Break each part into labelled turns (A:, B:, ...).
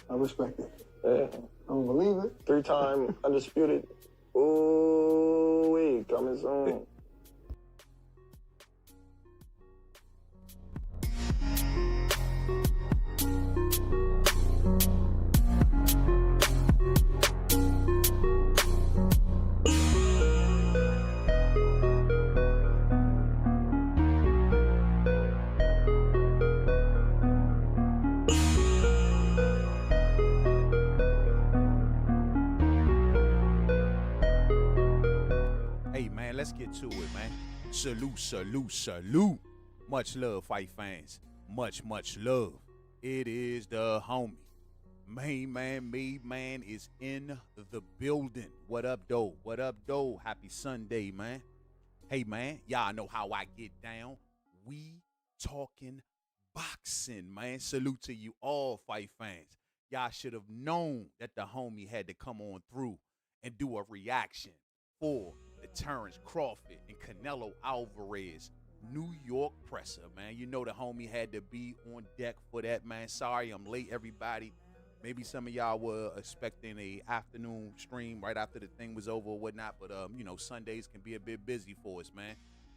A: I respect it.
B: Yeah.
A: I don't believe it.
B: 3-time undisputed. Ooh, wait, coming soon.
C: Hey, man, let's get to it, man. Salute, salute, salute. Much love, fight fans. Much, much love. It is the homie. Mainman Mademan is in the building. What up, though? What up, though? Happy Sunday, man. Hey, man, y'all know how I get down. We talking boxing, man. Salute to you all, fight fans. Y'all should have known that the homie had to come on through and do a reaction for the Terence Crawford and Canelo Alverez New York presser, man. You know the homie had to be on deck for that, man. Sorry I'm late, everybody. Maybe some of y'all were expecting a afternoon stream right after the thing was over or whatnot, but you know, Sundays can be a bit busy for us, man.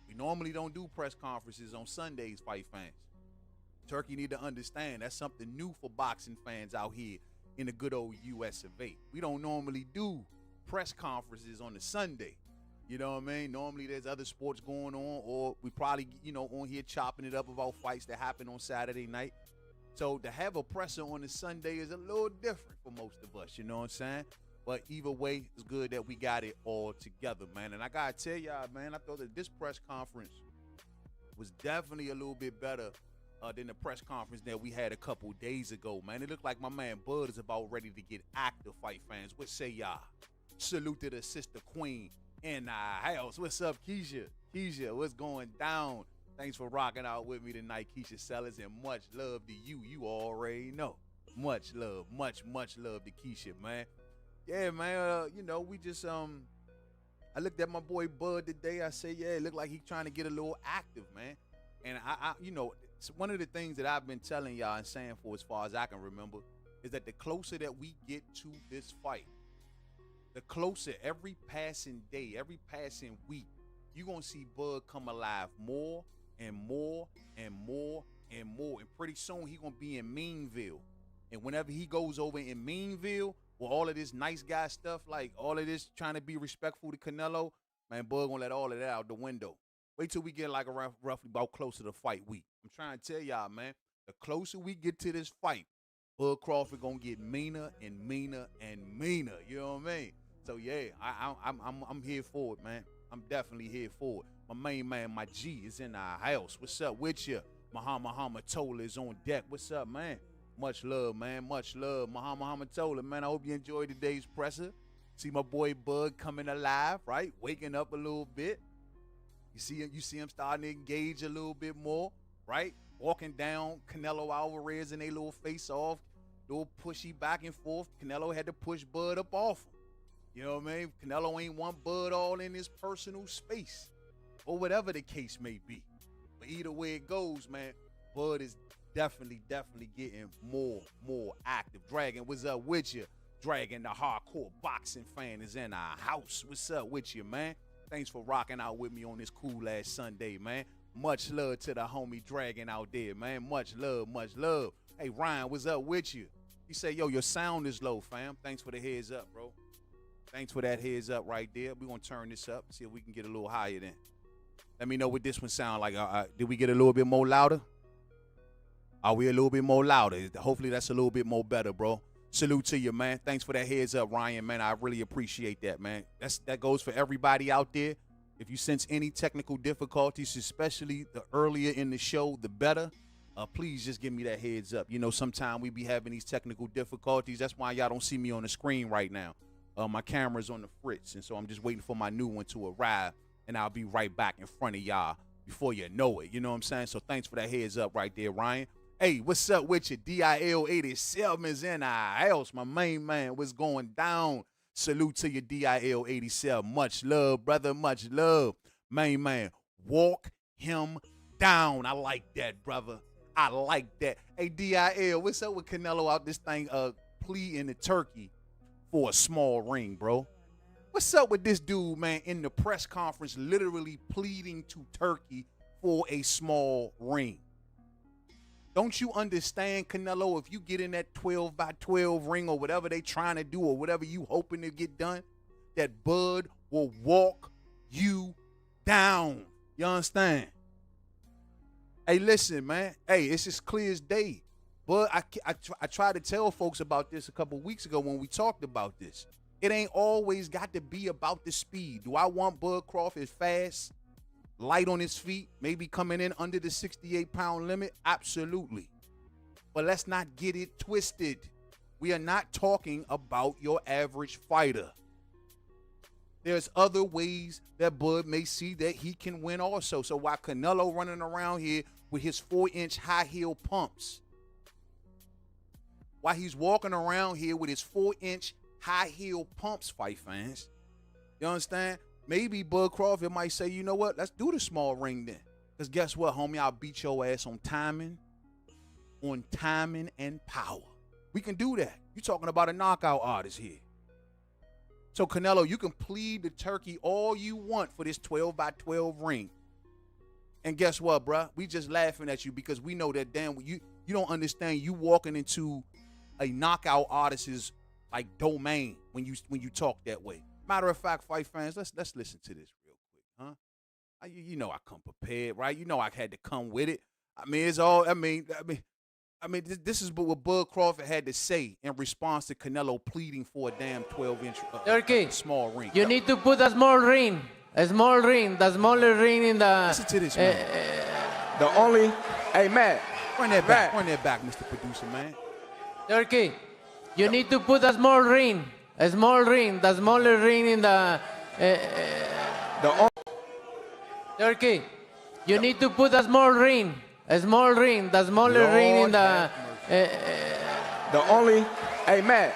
C: We normally don't do press conferences on Sundays, fight fans. Turkey need to understand that's something new for boxing fans out here in the good old US of A. We don't normally do press conferences on a Sunday. You know what I mean? Normally there's other sports going on, or we probably, you know, on here chopping it up about fights that happen on Saturday night. So to have a presser on a Sunday is a little different for most of us, you know what I'm saying? But either way, it's good that we got it all together, man. And I gotta tell y'all, man, I thought that this press conference was definitely a little bit better than the press conference that we had a couple days ago, man. It looked like my man Bud is about ready to get active, fight fans. What say y'all? Salute to the sister queen in the house. What's up, Keisha? Keisha, what's going down? Thanks for rocking out with me tonight, Keisha Sellers, and much love to you. You already know. Much love, much love to Keisha, man. Yeah, man, you know, we just, I looked at my boy Bud today. I said, yeah, it looked like he's trying to get a little active, man. And I you know, one of the things that I've been telling y'all and saying for as far as I can remember is that the closer that we get to this fight, the closer every passing day, every passing week, you're going to see Bud come alive more and more and more and more. And pretty soon he going to be in Meanville. And whenever he goes over in Meanville, with all of this nice guy stuff, like all of this trying to be respectful to Canelo, man, Bud going to let all of that out the window. Wait till we get like around roughly about close to the fight week. I'm trying to tell y'all, man, the closer we get to this fight, Bud Crawford going to get meaner and meaner and meaner. You know what I mean? So yeah, I'm here for it, man. I'm definitely here for it. My main man, my G, is in our house. What's up with you? Muhammad Tola is on deck. What's up, man? Much love, man. Much love. Muhammad Tola, man. I hope you enjoyed today's presser. See my boy Bud coming alive, right? Waking up a little bit. You see him starting to engage a little bit more, right? Walking down Canelo Alvarez and they little face off, little pushy back and forth. Canelo had to push Bud up off him. You know what I mean? Canelo ain't want Bud all in his personal space or whatever the case may be. But either way it goes, man, Bud is definitely getting more active. Dragon, what's up with you? Dragon, the hardcore boxing fan, is in our house. What's up with you, man? Thanks for rocking out with me on this cool ass Sunday, man. Much love to the homie Dragon out there, man. Much love, much love. Hey, Ryan, what's up with you? He said, yo, your sound is low, fam. Thanks for the heads up, bro. Thanks for that heads up right there. We're going to turn this up, see if we can get a little higher then. Let me know what this one sound like. Did we get a little bit more louder? Are we a little bit more louder? Hopefully that's a little bit more better, bro. Salute to you, man. Thanks for that heads up, Ryan, man. I really appreciate that, man. That goes for everybody out there. If you sense any technical difficulties, especially the earlier in the show, the better. Please just give me that heads up. You know, sometimes we be having these technical difficulties. That's why y'all don't see me on the screen right now. My camera's on the fritz, and so I'm just waiting for my new one to arrive, and I'll be right back in front of y'all before you know it. You know what I'm saying? So thanks for that heads up right there, Ryan. Hey, what's up with you? DIL 87 is in our house. My main man, what's going down? Salute to your DIL 87. Much love, brother. Much love. Main man, walk him down. I like that, brother. I like that. Hey, DIL, what's up with Canelo out this thing pleading to Turkey for a small ring, bro? What's up with this dude, man, in the press conference literally pleading to Turkey for a small ring? Don't you understand, Canelo, if you get in that 12 by 12 ring or whatever they trying to do or whatever you hoping to get done, that Bud will walk you down. You understand? Hey, listen, man. Hey, it's just clear as day. But I tried to tell folks about this a couple weeks ago when we talked about this. It ain't always got to be about the speed. Do I want Bud Crawford fast, light on his feet, maybe coming in under the 68-pound limit? Absolutely. But let's not get it twisted. We are not talking about your average fighter. There's other ways that Bud may see that he can win also. So while Canelo running around here with his 4-inch high heel pumps, while he's walking around here with his 4-inch high heel pumps, fight fans, you understand? Maybe Bud Crawford might say, you know what, let's do the small ring then. Because guess what, homie, I'll beat your ass on timing and power. We can do that. You're talking about a knockout artist here. So, Canelo, you can plead to Turkey all you want for this 12 by 12 ring. And guess what, bruh? We just laughing at you because we know that, damn, you don't understand. You walking into a knockout artist's like domain when you talk that way. Matter of fact, fight fans, let's listen to this real quick, huh? You know I come prepared, right? You know I had to come with it. I mean, it's all. I mean, this is what Bud Crawford had to say in response to Canelo pleading for a damn 12-inch
D: Turkey,
C: small ring.
D: You need to put a small ring, the smaller ring in the.
C: Listen to this, man.
B: The only, hey, Matt.
C: Run that back, Mr. Producer, man.
D: Turkey, you need to put a small ring, the smaller ring in the. Turkey, you need to put a small ring, the smaller ring in the.
B: The only, hey, Matt.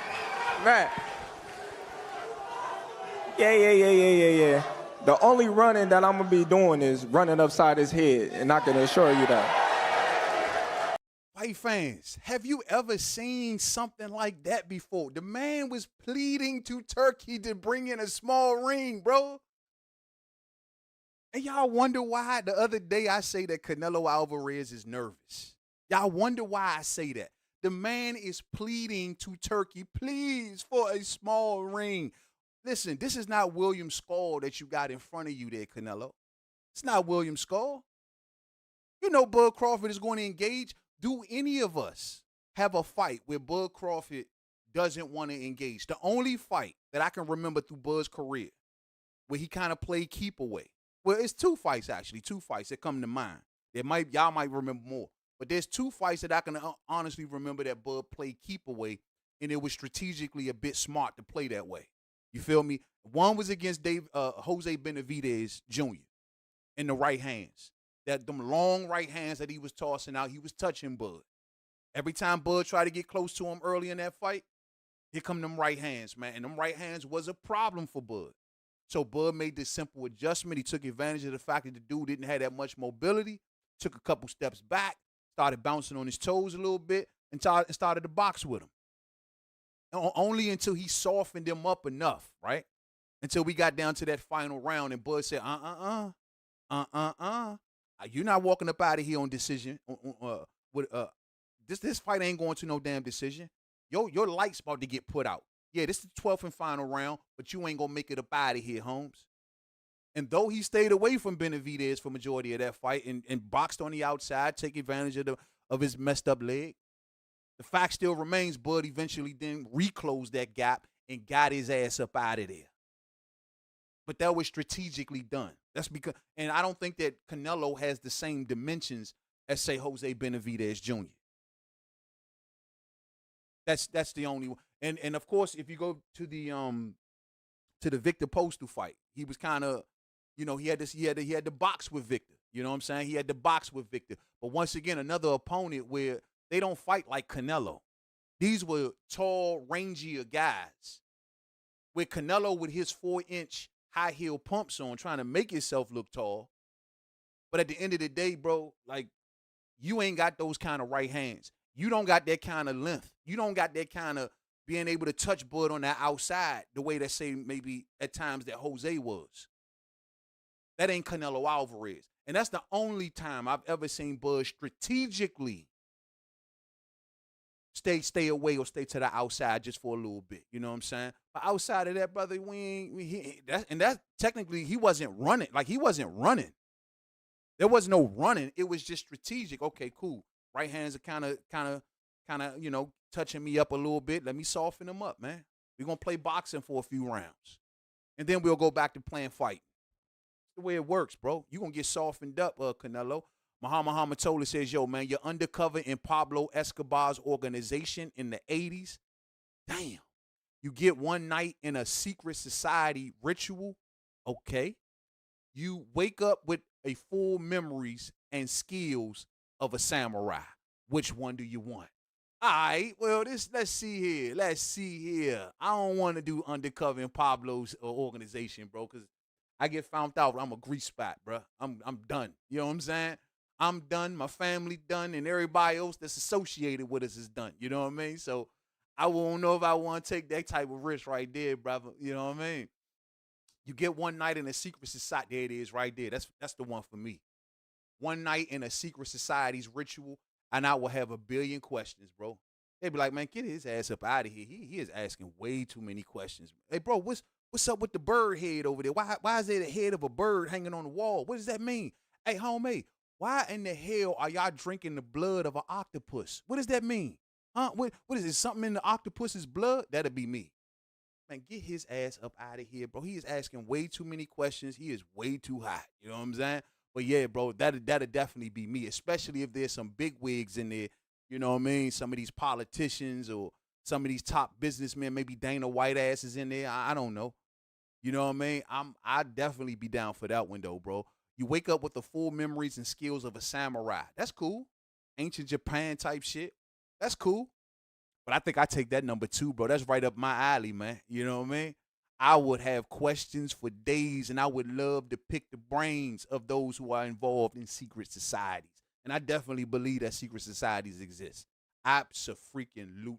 B: Yeah. The only running that I'm going to be doing is running upside his head, and I can assure you that.
C: Fight fans, have you ever seen something like that before? The man was pleading to Turkey to bring in a small ring, bro. And y'all wonder why the other day I say that Canelo Alvarez is nervous. Y'all wonder why I say that. The man is pleading to Turkey, please, for a small ring. Listen, this is not William Skull that you got in front of you there, Canelo. It's not William Skull. You know Bud Crawford is going to engage. Do any of us have a fight where Bud Crawford doesn't want to engage? The only fight that I can remember through Bud's career where he kind of played keep away. Well, it's two fights that come to mind. Y'all might remember more. But there's two fights that I can honestly remember that Bud played keep away, and it was strategically a bit smart to play that way. You feel me? One was against Jose Benavidez Jr. in the right hands. Them long right hands that he was tossing out, he was touching Bud. Every time Bud tried to get close to him early in that fight, here come them right hands, man. And them right hands was a problem for Bud. So Bud made this simple adjustment. He took advantage of the fact that the dude didn't have that much mobility, took a couple steps back, started bouncing on his toes a little bit, and started to box with him. Only until he softened him up enough, right? Until we got down to that final round, and Bud said, you're not walking up out of here on decision. This fight ain't going to no damn decision. Your light's about to get put out. Yeah, this is the 12th and final round, but you ain't going to make it up out of here, Holmes. And though he stayed away from Benavidez for majority of that fight and boxed on the outside, take advantage of his messed up leg, the fact still remains Bud eventually then reclosed that gap and got his ass up out of there. But that was strategically done. That's because, and I don't think that Canelo has the same dimensions as, say, Jose Benavidez Jr. That's the only one. And of course, if you go to the Victor Postal fight, he was kind of, he had to box with Victor. You know what I'm saying? He had to box with Victor. But once again, another opponent where they don't fight like Canelo. These were tall, rangier guys. With Canelo with his 4-inch high heel pumps on, trying to make himself look tall. But at the end of the day, bro, like, you ain't got those kind of right hands. You don't got that kind of length. You don't got that kind of being able to touch Bud on that outside the way that, say, maybe at times that Jose was. That ain't Canelo Alvarez. And that's the only time I've ever seen Bud strategically stay away or stay to the outside just for a little bit. You know what I'm saying? But outside of that, brother, that's technically he wasn't running. Like, he wasn't running. There was no running. It was just strategic. Okay, cool. Right hands are kind of, you know, touching me up a little bit. Let me soften them up, man. We're going to play boxing for a few rounds. And then we'll go back to playing fight. That's the way it works, bro. You're going to get softened up, Canelo. Muhammad Hamatola says, yo, man, you're undercover in Pablo Escobar's organization in the 80s. Damn. You get one night in a secret society ritual. Okay. You wake up with a full memories and skills of a samurai. Which one do you want? All right, well, let's see here. I don't want to do undercover in Pablo's organization, bro, because I get found out, I'm a grease spot, bro. I'm done. You know what I'm saying? I'm done. My family done, and everybody else that's associated with us is done. You know what I mean? So I won't know if I want to take that type of risk right there, brother. You know what I mean? You get one night in a secret society. There it is right there. That's the one for me. One night in a secret society's ritual, and I will have a billion questions, bro. They be like, man, get his ass up out of here. He is asking way too many questions. Hey, bro, what's up with the bird head over there? Why is there the head of a bird hanging on the wall? What does that mean? Hey, homie, why in the hell are y'all drinking the blood of an octopus? What does that mean? Huh? What is it? Something in the octopus's blood? That'll be me. Man, get his ass up out of here, bro. He is asking way too many questions. He is way too hot. You know what I'm saying? But yeah, bro, that'll definitely be me, especially if there's some big wigs in there. You know what I mean? Some of these politicians or some of these top businessmen, maybe Dana White ass is in there. I don't know. You know what I mean? I'd definitely be down for that window, bro. You wake up with the full memories and skills of a samurai. That's cool. Ancient Japan type shit. That's cool. But I think I take that number 2, bro. That's right up my alley, man. You know what I mean? I would have questions for days, and I would love to pick the brains of those who are involved in secret societies. And I definitely believe that secret societies exist. Abso-freaking-lutely.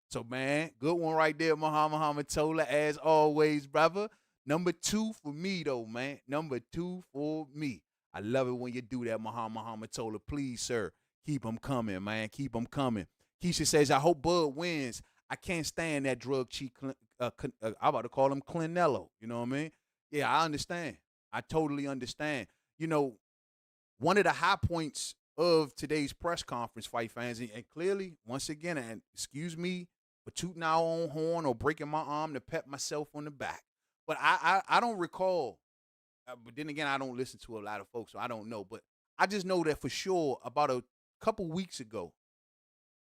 C: So, man, good one right there, Muhammad Hamatola, as always, brother. Number 2 for me, though, man. Number 2 for me. I love it when you do that, Muhammad Hamatola. Please, sir, keep them coming, man. Keep them coming. Keisha says, I hope Bud wins. I can't stand that drug cheat. I'm about to call him Canelo. You know what I mean? Yeah, I understand. I totally understand. You know, one of the high points of today's press conference, fight fans, and clearly, once again, and excuse me for tooting our own horn or breaking my arm to pat myself on the back, but I don't recall. But then again, I don't listen to a lot of folks, so I don't know. But I just know that for sure, about a couple weeks ago,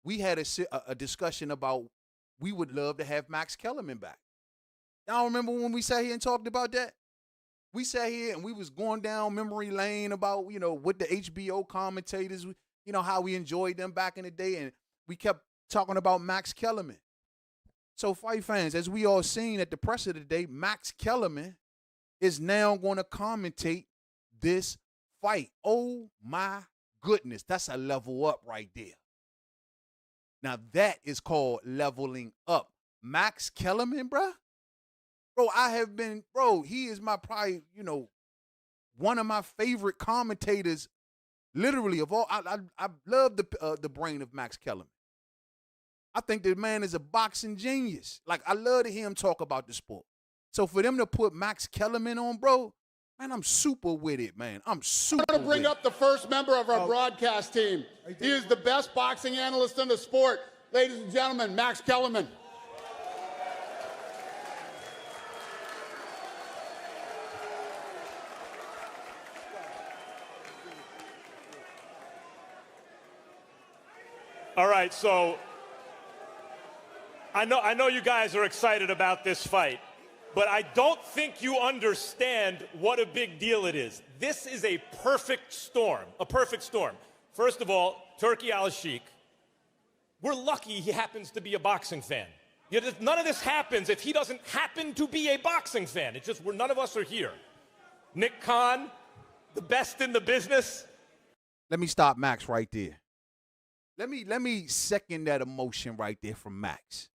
C: we had a discussion about we would love to have Max Kellerman back. Y'all remember when we sat here and talked about that? We sat here and we was going down memory lane about, you know, what the HBO commentators, you know, how we enjoyed them back in the day. And we kept talking about Max Kellerman. So, fight fans, as we all seen at the press of the day, Max Kellerman is now going to commentate this fight. Oh, my goodness. That's a level up right there. Now, that is called leveling up. Max Kellerman, bro, he is my probably, you know, one of my favorite commentators, literally, of all. I love the brain of Max Kellerman. I think the man is a boxing genius. Like, I love to hear him talk about the sport. So for them to put Max Kellerman on, bro, man, I'm super with it, man. I'm super.
E: I'm going to bring up the first member of our broadcast team. He is the best boxing analyst in the sport. Ladies and gentlemen, Max Kellerman.
F: All right, so I know you guys are excited about this fight, but I don't think you understand what a big deal it is. This is a perfect storm, First of all, Turki Al-Sheikh, we're lucky he happens to be a boxing fan. You know, none of this happens if he doesn't happen to be a boxing fan. It's just none of us are here. Nick Khan, the best in the business.
C: Let me stop Max right there. Let me second that emotion right there from Max.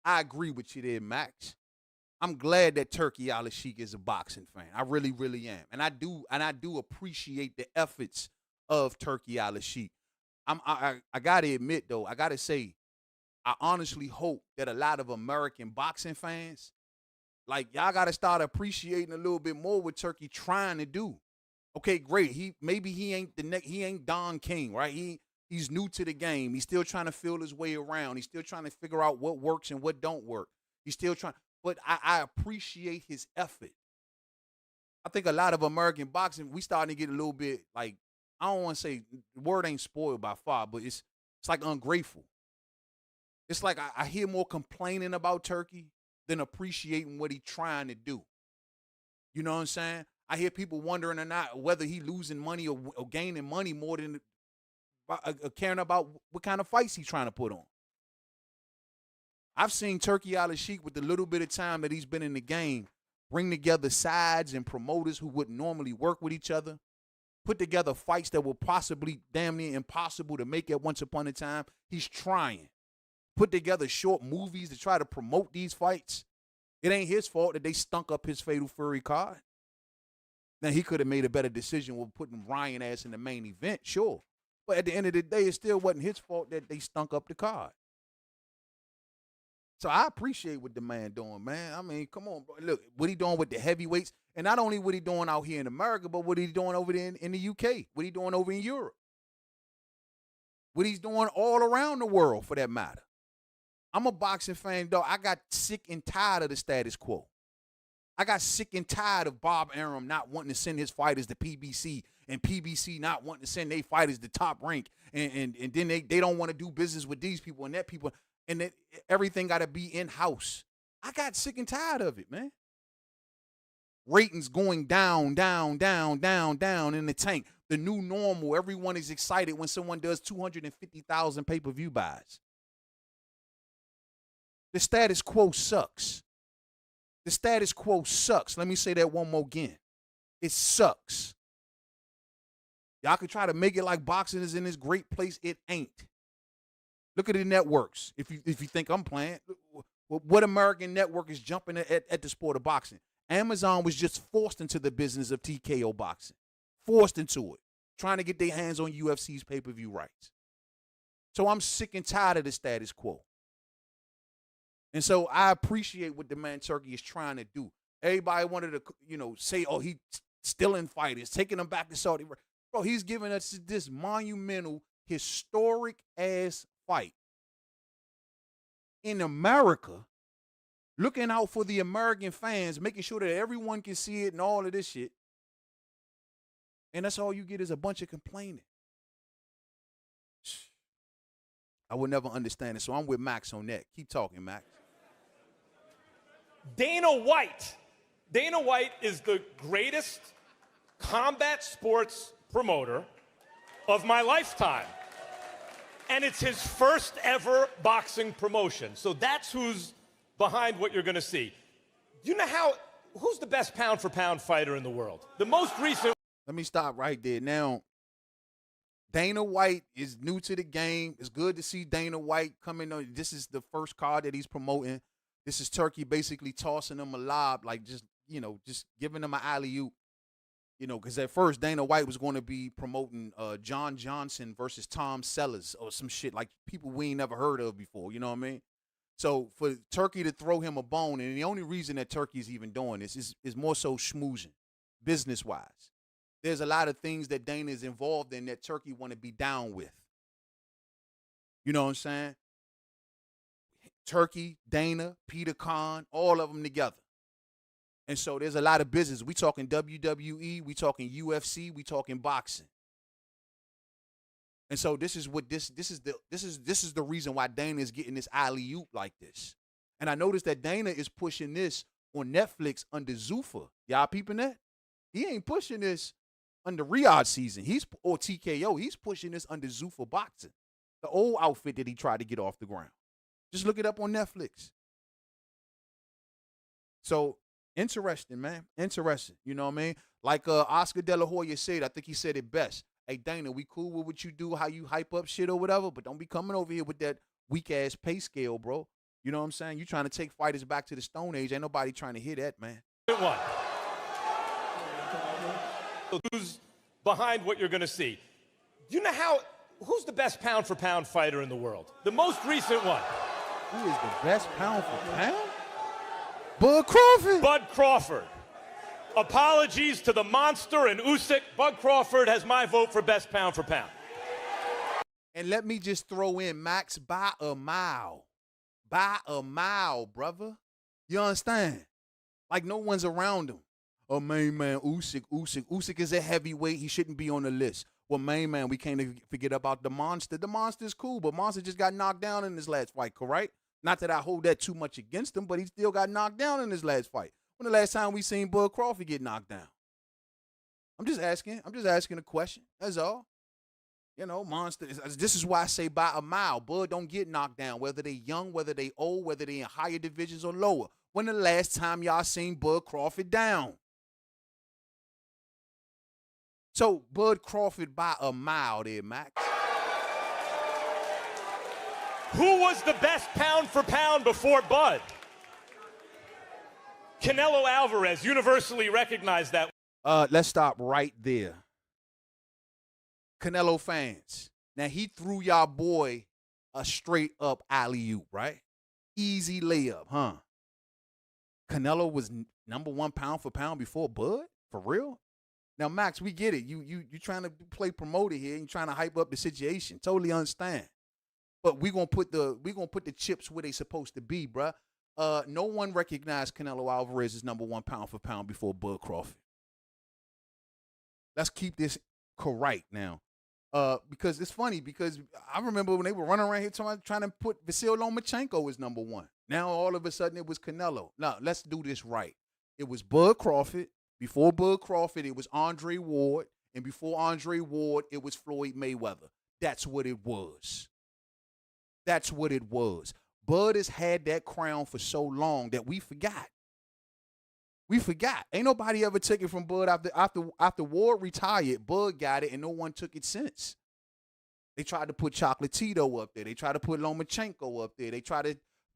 C: I agree with you there, Max. I'm glad that Turkey Al-Sheikh is a boxing fan. I really, really am. And I do appreciate the efforts of Turkey Al-Sheikh. I gotta admit though, I gotta say, I honestly hope that a lot of American boxing fans, like y'all gotta start appreciating a little bit more what Turkey trying to do. Okay, great. He ain't Don King, right? He's new to the game. He's still trying to feel his way around. He's still trying to figure out what works and what don't work. He's still trying, but I appreciate his effort. I think a lot of American boxing, we starting to get a little bit like, I don't want to say the word ain't spoiled by far, but it's like ungrateful. It's like I hear more complaining about Turkey than appreciating what he's trying to do. You know what I'm saying? I hear people wondering or not whether he losing money or gaining money more than caring about what kind of fights he's trying to put on. I've seen Turkey Al-Sheikh with the little bit of time that he's been in the game bring together sides and promoters who wouldn't normally work with each other, put together fights that were possibly damn near impossible to make at once upon a time. He's trying. Put together short movies to try to promote these fights. It ain't his fault that they stunk up his Fatal Fury card. Now, he could have made a better decision with putting Ryan ass in the main event, sure. But at the end of the day, it still wasn't his fault that they stunk up the card. So I appreciate what the man doing, man. I mean, come on, bro. Look, what he doing with the heavyweights, and not only what he doing out here in America, but what he doing over there in the UK, what he doing over in Europe, what he's doing all around the world, for that matter. I'm a boxing fan, though. I got sick and tired of the status quo. I got sick and tired of Bob Arum not wanting to send his fighters to PBC and PBC not wanting to send their fighters to Top Rank, and then they don't want to do business with these people and that people, and that everything got to be in-house. I got sick and tired of it, man. Ratings going down, down, down, down, down in the tank. The new normal. Everyone is excited when someone does 250,000 pay-per-view buys. The status quo sucks. The status quo sucks. Let me say that one more again. It sucks. Y'all can try to make it like boxing is in this great place. It ain't. Look at the networks. If you think I'm playing, what American network is jumping at the sport of boxing? Amazon was just forced into the business of TKO boxing. Forced into it. Trying to get their hands on UFC's pay-per-view rights. So I'm sick and tired of the status quo. And so I appreciate what the man Turkey is trying to do. Everybody wanted to, say, oh, he's stealing fighters, taking them back to Saudi Arabia. Bro, he's giving us this monumental, historic-ass fight in America, looking out for the American fans, making sure that everyone can see it and all of this shit. And that's all you get is a bunch of complaining. I would never understand it, so I'm with Max on that. Keep talking, Max.
F: Dana White. Dana White is the greatest combat sports promoter of my lifetime. And it's his first ever boxing promotion. So that's who's behind what you're going to see. You know who's the best pound for pound fighter in the world? The most recent.
C: Let me stop right there. Now, Dana White is new to the game. It's good to see Dana White coming on. This is the first card that he's promoting. This is Turkey basically tossing him a lob, like just giving him an alley-oop. Because at first Dana White was going to be promoting John Johnson versus Tom Sellers or some shit like people we ain't never heard of before. You know what I mean? So for Turkey to throw him a bone, and the only reason that Turkey's even doing this is more so schmoozing, business-wise. There's a lot of things that Dana is involved in that Turkey want to be down with. You know what I'm saying? Turkey, Dana, Peter Khan, all of them together. And so there's a lot of business. We talking WWE, we talking UFC, we talking boxing. And so this is the reason why Dana is getting this alley-oop like this. And I noticed that Dana is pushing this on Netflix under Zuffa. Y'all peeping that? He ain't pushing this under Riyadh season. Or TKO. He's pushing this under Zuffa Boxing, the old outfit that he tried to get off the ground. Just look it up on Netflix. So interesting, man. Interesting. You know what I mean? Like Oscar De La Hoya said, I think he said it best. hey, Dana, we cool with what you do, how you hype up shit or whatever, but don't be coming over here with that weak-ass pay scale, bro. You know what I'm saying? You trying to take fighters back to the Stone Age. Ain't nobody trying to hear that, man.
F: One. Who's behind what you're going to see? You know who's the best pound-for-pound fighter in the world? The most recent one.
C: Who is the best pound for pound? Bud Crawford.
F: Bud Crawford. Apologies to the monster and Usyk. Bud Crawford has my vote for best pound for pound.
C: And let me just throw in Max by a mile. By a mile, brother. You understand? Like no one's around him. Oh, main man, Usyk. Usyk is a heavyweight. He shouldn't be on the list. Well, main man, we can't forget about the Monster. The Monster's cool, but Monster just got knocked down in his last fight, correct? Not that I hold that too much against him, but he still got knocked down in his last fight. When the last time we seen Bud Crawford get knocked down? I'm just asking a question. That's all. You know, Monster, this is why I say by a mile. Bud don't get knocked down, whether they young, whether they old, whether they in higher divisions or lower. When the last time y'all seen Bud Crawford down? So, Bud Crawford by a mile there, Max.
F: Who was the best pound for pound before Bud? Canelo Alvarez, universally recognized that.
C: Let's stop right there. Canelo fans. Now, he threw y'all boy a straight-up alley-oop, right? Easy layup, huh? Canelo was number one pound for pound before Bud? For real? Now, Max, we get it. You trying to play promoter here. You trying to hype up the situation. Totally understand. But we gonna put the chips where they supposed to be, bruh. No one recognized Canelo Alvarez as number one pound for pound before Bud Crawford. Let's keep this correct now. Because it's funny, because I remember when they were running around here trying to put Vasil Lomachenko as number one. Now all of a sudden it was Canelo. Now let's do this right. It was Bud Crawford. Before Bud Crawford, it was Andre Ward. And before Andre Ward, it was Floyd Mayweather. That's what it was. That's what it was. Bud has had that crown for so long that we forgot. We forgot. Ain't nobody ever took it from Bud after Ward retired. Bud got it, and no one took it since. They tried to put Chocolatito up there. They tried to put Lomachenko up there. They tried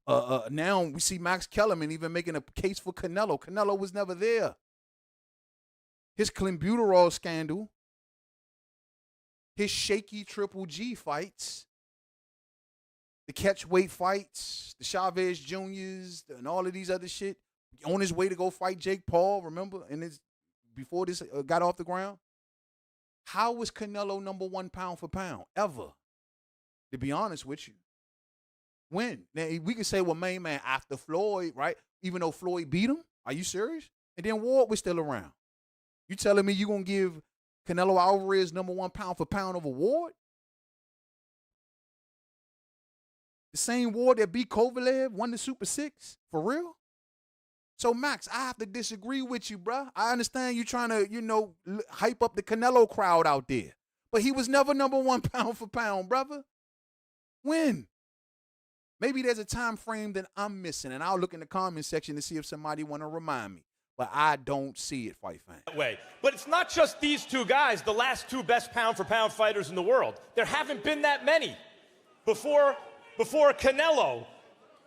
C: to. Now we see Max Kellerman even making a case for Canelo. Canelo was never there. His clenbuterol scandal, his shaky Triple G fights, the catchweight fights, the Chavez Juniors, and all of these other shit. On his way to go fight Jake Paul, remember? Before this got off the ground. How was Canelo number one pound for pound? Ever. To be honest with you. When? Now, we can say, well, main man, after Floyd, right? Even though Floyd beat him? Are you serious? And then Ward was still around. You telling me you going to give Canelo Alvarez number one pound for pound over Ward? The same Ward that beat Kovalev, won the Super Six? For real? So, Max, I have to disagree with you, bruh. I understand you trying to, hype up the Canelo crowd out there. But he was never number one pound for pound, brother. When? Maybe there's a time frame that I'm missing, and I'll look in the comment section to see if somebody want to remind me. But I don't see it, fight fan.
F: That way. But it's not just these two guys, the last two best pound-for-pound fighters in the world. There haven't been that many. Before Canelo,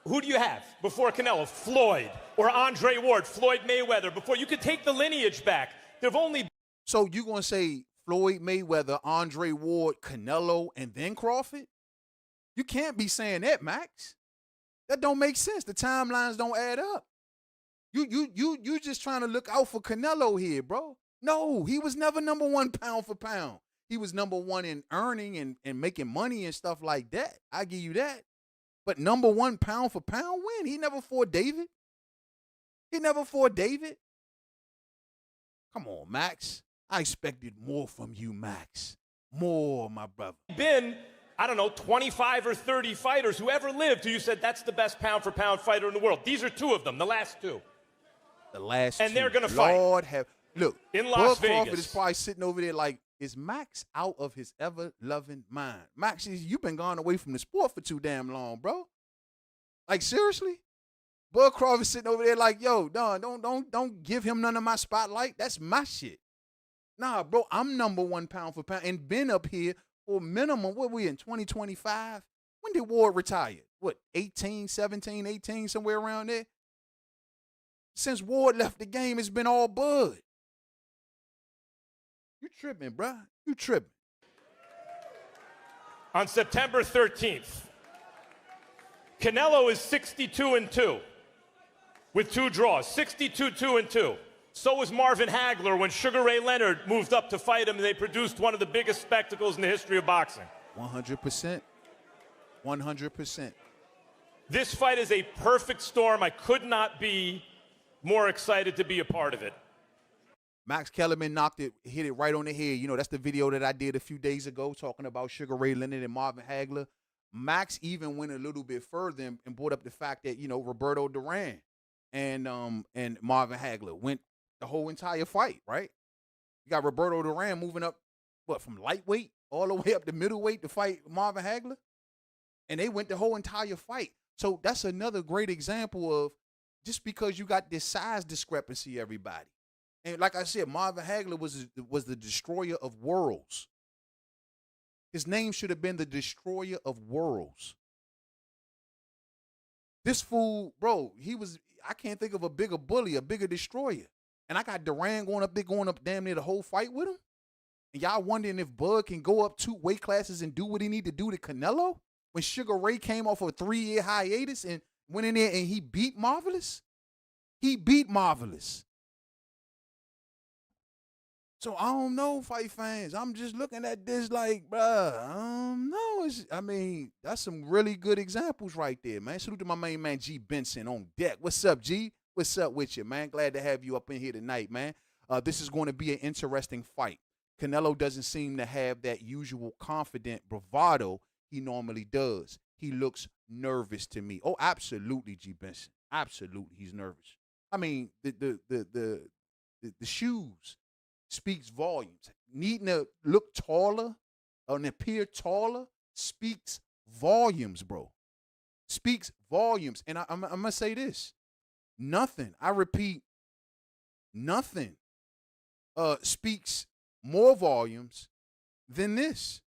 F: who do you have? Before Canelo, Floyd or Andre Ward, Floyd Mayweather. Before you could take the lineage back. There've only.
C: So you gonna say Floyd Mayweather, Andre Ward, Canelo, and then Crawford? You can't be saying that, Max. That don't make sense. The timelines don't add up. You just trying to look out for Canelo here, bro. No, he was never number one pound for pound. He was number one in earning and making money and stuff like that. I give you that. But number one pound for pound, when? He never fought David. Come on, Max. I expected more from you, Max. More, my brother.
F: Been, 25 or 30 fighters who ever lived who you said that's the best pound for pound fighter in the world. These are two of them, the last two. And they're going to fight.
C: Lord have, look,
F: in Las
C: Bud Crawford
F: Vegas.
C: is probably sitting over there like, is Max out of his ever-loving mind? Max, you've been gone away from the sport for too damn long, bro. Like, seriously? Bud Crawford sitting over there like, yo, don't give him none of my spotlight. That's my shit. Nah, bro, I'm #1 pound for pound and been up here for minimum. What we in 2025? When did Ward retire? What, 18, 17, 18, somewhere around there? Since Ward left the game, it's been all Bud. You tripping, bruh. You tripping.
F: On September 13th, Canelo is 62-2 with 2 draws, 62-2. So was Marvin Hagler when Sugar Ray Leonard moved up to fight him, and they produced one of the biggest spectacles in the history of boxing.
C: 100%. 100%.
F: This fight is a perfect storm. I could not be more excited to be a part of it.
C: Max Kellerman hit it right on the head. You know, that's the video that I did a few days ago talking about Sugar Ray Leonard and Marvin Hagler. Max even went a little bit further and brought up the fact that, you know, Roberto Duran and Marvin Hagler went the whole entire fight, right? You got Roberto Duran moving up, from lightweight all the way up to middleweight to fight Marvin Hagler? And they went the whole entire fight. So that's another great example of just because you got this size discrepancy, everybody. And like I said, Marvin Hagler was the destroyer of worlds. His name should have been the destroyer of worlds. This fool, bro, I can't think of a bigger bully, a bigger destroyer. And I got Duran going up damn near the whole fight with him. And y'all wondering if Bud can go up 2 weight classes and do what he need to do to Canelo? When Sugar Ray came off a 3-year hiatus and went in there and he beat Marvelous? He beat Marvelous. So I don't know, fight fans. I'm just looking at this like, bruh, I don't know. That's some really good examples right there, man. Salute to my main man, G. Benson on deck. What's up, G? What's up with you, man? Glad to have you up in here tonight, man. This is going to be an interesting fight. Canelo doesn't seem to have that usual confident bravado he normally does. He looks nervous to me. Oh, absolutely, G. Benson. Absolutely, he's nervous. I mean, the shoes speaks volumes. Needing to look taller and appear taller speaks volumes, bro. Speaks volumes. And I'm going to say this. Nothing, I repeat, nothing speaks more volumes than this.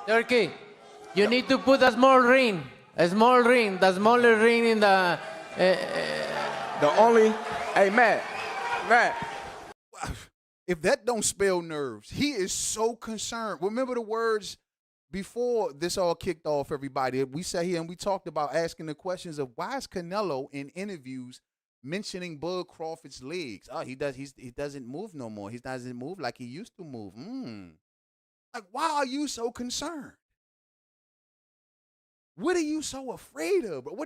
D: Turkey, you need to put a small ring, the smaller ring in the...
B: Hey, Matt.
C: If that don't spell nerves, he is so concerned. Remember the words before this all kicked off, everybody. We sat here and we talked about asking the questions of why is Canelo in interviews mentioning Bud Crawford's legs? Oh, he doesn't move no more. He doesn't move like he used to move. Like, why are you so concerned? What are you so afraid of, bro?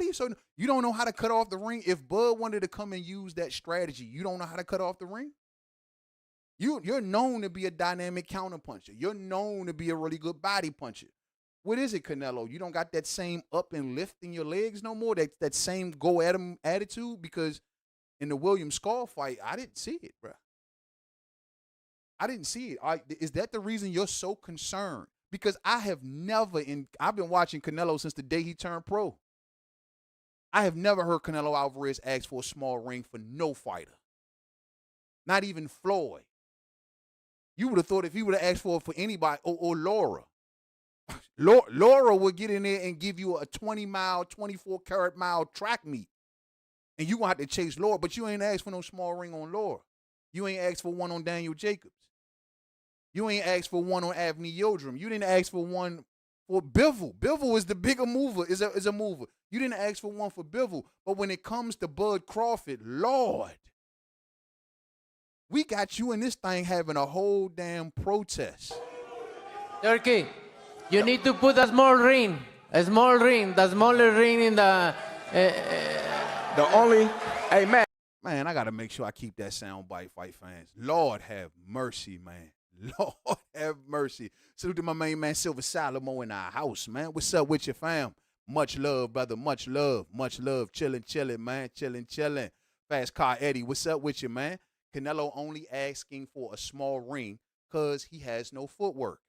C: You don't know how to cut off the ring? If Bud wanted to come and use that strategy, you don't know how to cut off the ring? You're known to be a dynamic counterpuncher. You're known to be a really good body puncher. What is it, Canelo? You don't got that same up and lift in your legs no more? That same go at him attitude? Because in the William Skull fight, I didn't see it, bro. I didn't see it. Is that the reason you're so concerned? Because I've been watching Canelo since the day he turned pro. I have never heard Canelo Alvarez ask for a small ring for no fighter. Not even Floyd. You would have thought if he would have asked for it for anybody, or Laura. Laura would get in there and give you a 20-mile, 24-carat-mile track meet. And you going to have to chase Laura, but you ain't asked for no small ring on Laura. You ain't asked for one on Daniel Jacobs. You ain't asked for one on Avni Yildirim. You didn't ask for one for Bivol. Bivol is the bigger mover, is a mover. You didn't ask for one for Bivol. But when it comes to Bud Crawford, Lord, we got you in this thing having a whole damn protest.
D: Turkey, you need to put a small ring, the smaller ring in the...
B: Hey, Matt.
C: Man, I got to make sure I keep that sound bite, fight fans. Lord have mercy, man. Lord have mercy. Salute to my main man, Silver Salomo, in our house, man. What's up with your fam? Much love, brother. Much love. Much love. Chilling, man. Chilling. Fast Car Eddie, what's up with you, man? Canelo only asking for a small ring because he has no footwork.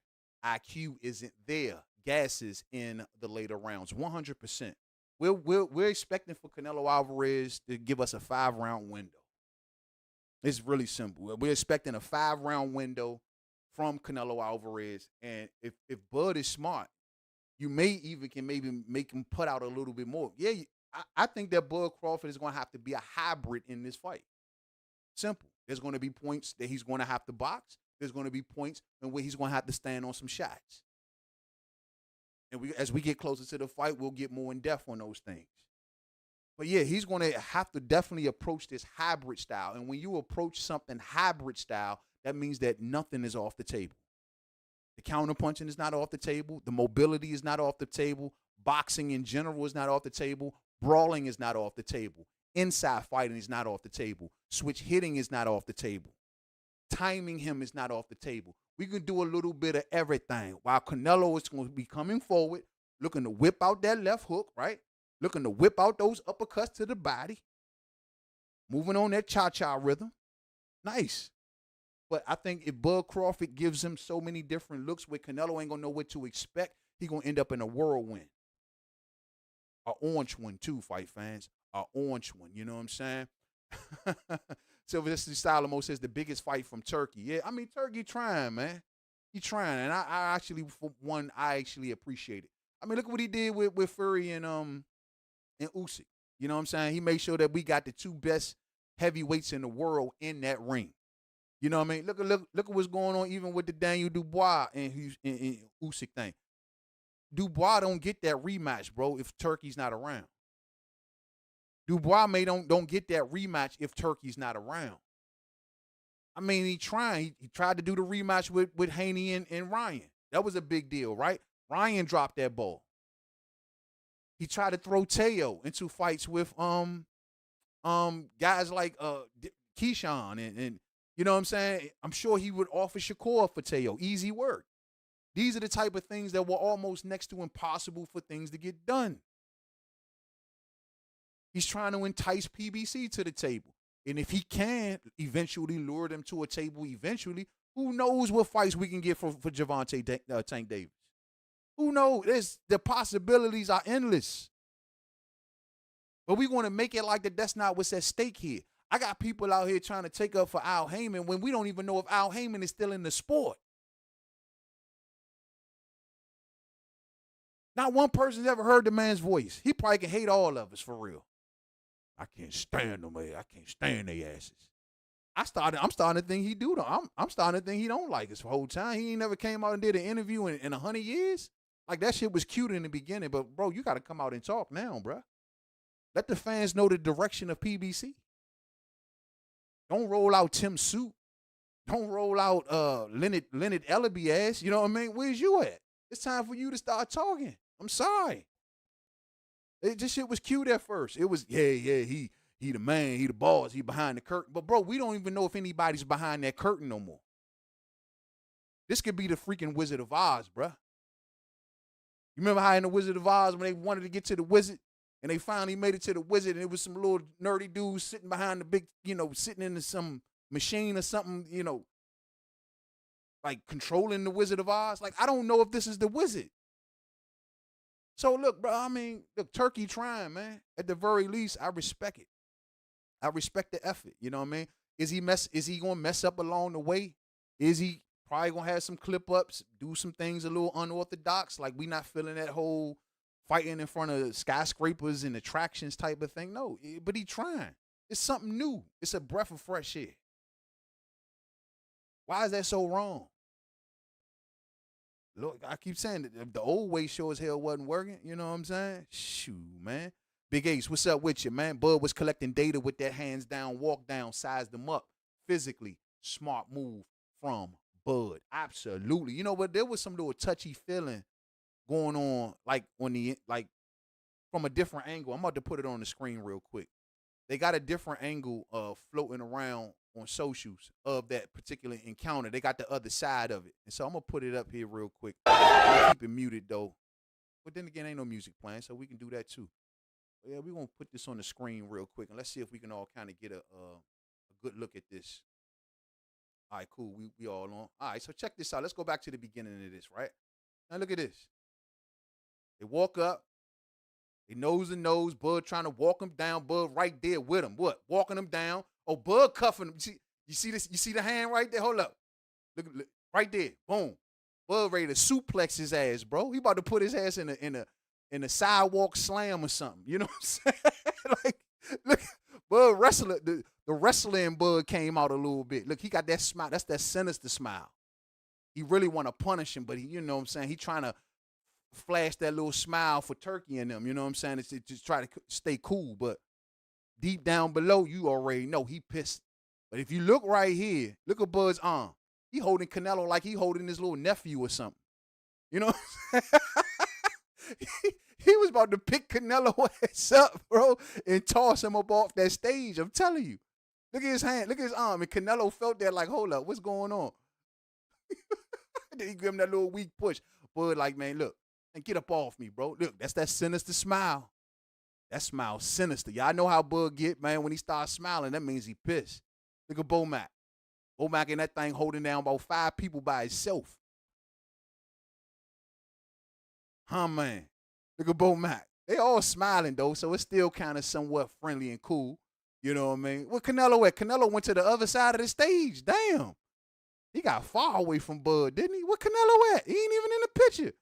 C: IQ isn't there. Gases in the later rounds, 100%. We're expecting for Canelo Alvarez to give us a 5-round window. It's really simple. We're expecting a 5-round window from Canelo Alvarez, and if Bud is smart, you may even can maybe make him put out a little bit more. Yeah, I think that Bud Crawford is going to have to be a hybrid in this fight. Simple. There's going to be points that he's going to have to box. There's going to be points where he's going to have to stand on some shots. And as we get closer to the fight, we'll get more in depth on those things. But yeah, he's going to have to definitely approach this hybrid style. And when you approach something hybrid style, that means that nothing is off the table. The counterpunching is not off the table. The mobility is not off the table. Boxing in general is not off the table. Brawling is not off the table. Inside fighting is not off the table. Switch hitting is not off the table. Timing him is not off the table. We can do a little bit of everything. While Canelo is going to be coming forward, looking to whip out that left hook, right? Looking to whip out those uppercuts to the body. Moving on that cha-cha rhythm. Nice. But I think if Bud Crawford gives him so many different looks where Canelo ain't going to know what to expect, he's going to end up in a whirlwind. An orange one too, fight fans. An orange one, you know what I'm saying? Sylvester Salamo says the biggest fight from Turkey. Yeah, I mean, Turkey trying, man. He trying. And I actually, for one, I actually appreciate it. I mean, look at what he did with Fury and Usyk. You know what I'm saying? He made sure that we got the two best heavyweights in the world in that ring. You know what I mean? Look at what's going on even with the Daniel Dubois and Usyk thing. Dubois don't get that rematch, bro, if Turkey's not around. Dubois don't get that rematch if Turkey's not around. I mean, he tried to do the rematch with Haney and Ryan. That was a big deal, right? Ryan dropped that ball. He tried to throw Teo into fights with guys like Keyshawn and you know what I'm saying? I'm sure he would offer Shakur for Teo. Easy work. These are the type of things that were almost next to impossible for things to get done. He's trying to entice PBC to the table. And if he can eventually lure them to a table eventually, who knows what fights we can get for Gervonta Tank Davis? Who knows? The possibilities are endless. But we want to make it like that's not what's at stake here. I got people out here trying to take up for Al Heyman when we don't even know if Al Heyman is still in the sport. Not one person's ever heard the man's voice. He probably can hate all of us for real. I can't stand them, man. I can't stand their asses. I'm starting to think he do though. I'm starting to think he don't like us the whole time. He ain't never came out and did an interview in 100 years. Like that shit was cute in the beginning, but bro, you got to come out and talk now, bro. Let the fans know the direction of PBC. Don't roll out Tim Soup. Don't roll out Leonard Ellaby ass. You know what I mean? Where's you at? It's time for you to start talking. I'm sorry. This shit was cute at first. It was, yeah, he the man, he the boss, he behind the curtain. But bro, we don't even know if anybody's behind that curtain no more. This could be the freaking Wizard of Oz, bro. You remember how in the Wizard of Oz when they wanted to get to the wizard and they finally made it to the wizard and it was some little nerdy dudes sitting behind the big, sitting in some machine or something, like controlling the Wizard of Oz. Like, I don't know if this is the wizard. So look, bro, I mean, look, Turkey trying, man. At the very least, I respect it. I respect the effort. You know what I mean? Is he gonna mess up along the way? Is he probably gonna have some clip ups, do some things a little unorthodox, like we not feeling that whole fighting in front of skyscrapers and attractions type of thing? No, but he trying. It's something new. It's a breath of fresh air. Why is that so wrong? Look, I keep saying that the old way sure as hell wasn't working. You know what I'm saying? Shoot, man. Big Ace, what's up with you, man? Bud was collecting data with that hands down, walk down, sized them up physically. Smart move from Bud. Absolutely. You know what? There was some little touchy feeling going on, like from a different angle. I'm about to put it on the screen real quick. They got a different angle floating around on socials of that particular encounter. They got the other side of it. And so I'm going to put it up here real quick. I'll keep it muted, though. But then again, ain't no music playing, so we can do that, too. But yeah, we're going to put this on the screen real quick, and let's see if we can all kind of get a good look at this. All right, cool. We all on. All right, so check this out. Let's go back to the beginning of this, right? Now look at this. They walk up. They nose to nose. Bud trying to walk him down. Bud right there with him. What? Walking him down. Oh, Bud cuffing him. See, You see this? You see the hand right there? Hold up. Look right there. Boom. Bud ready to suplex his ass, bro. He about to put his ass in a sidewalk slam or something. You know what I'm saying? Like, look, Bud wrestler, the wrestling Bud came out a little bit. Look, he got that smile. That's that sinister smile. He really want to punish him, but he, you know what I'm saying? He trying to flash that little smile for Turkey and them. You know what I'm saying? It's just try to stay cool, but deep down below, you already know he pissed. But if you look right here, look at Bud's arm. He holding Canelo like he holding his little nephew or something. You know what I'm saying? He was about to pick Canelo ass up, bro, and toss him up off that stage. I'm telling you. Look at his hand. Look at his arm. And Canelo felt that like, hold up, what's going on? Then he give him that little weak push. Bud like, man, look, and get up off me, bro. Look, that's that sinister smile. That smile sinister. Y'all know how Bud get, man. When he starts smiling, that means he pissed. Look at Bomac. Bomac in that thing holding down about 5 people by himself. Huh, man? Look at Bomac. They all smiling, though, so it's still kind of somewhat friendly and cool. You know what I mean? Where Canelo at? Canelo went to the other side of the stage. Damn. He got far away from Bud, didn't he? Where Canelo at? He ain't even in the picture.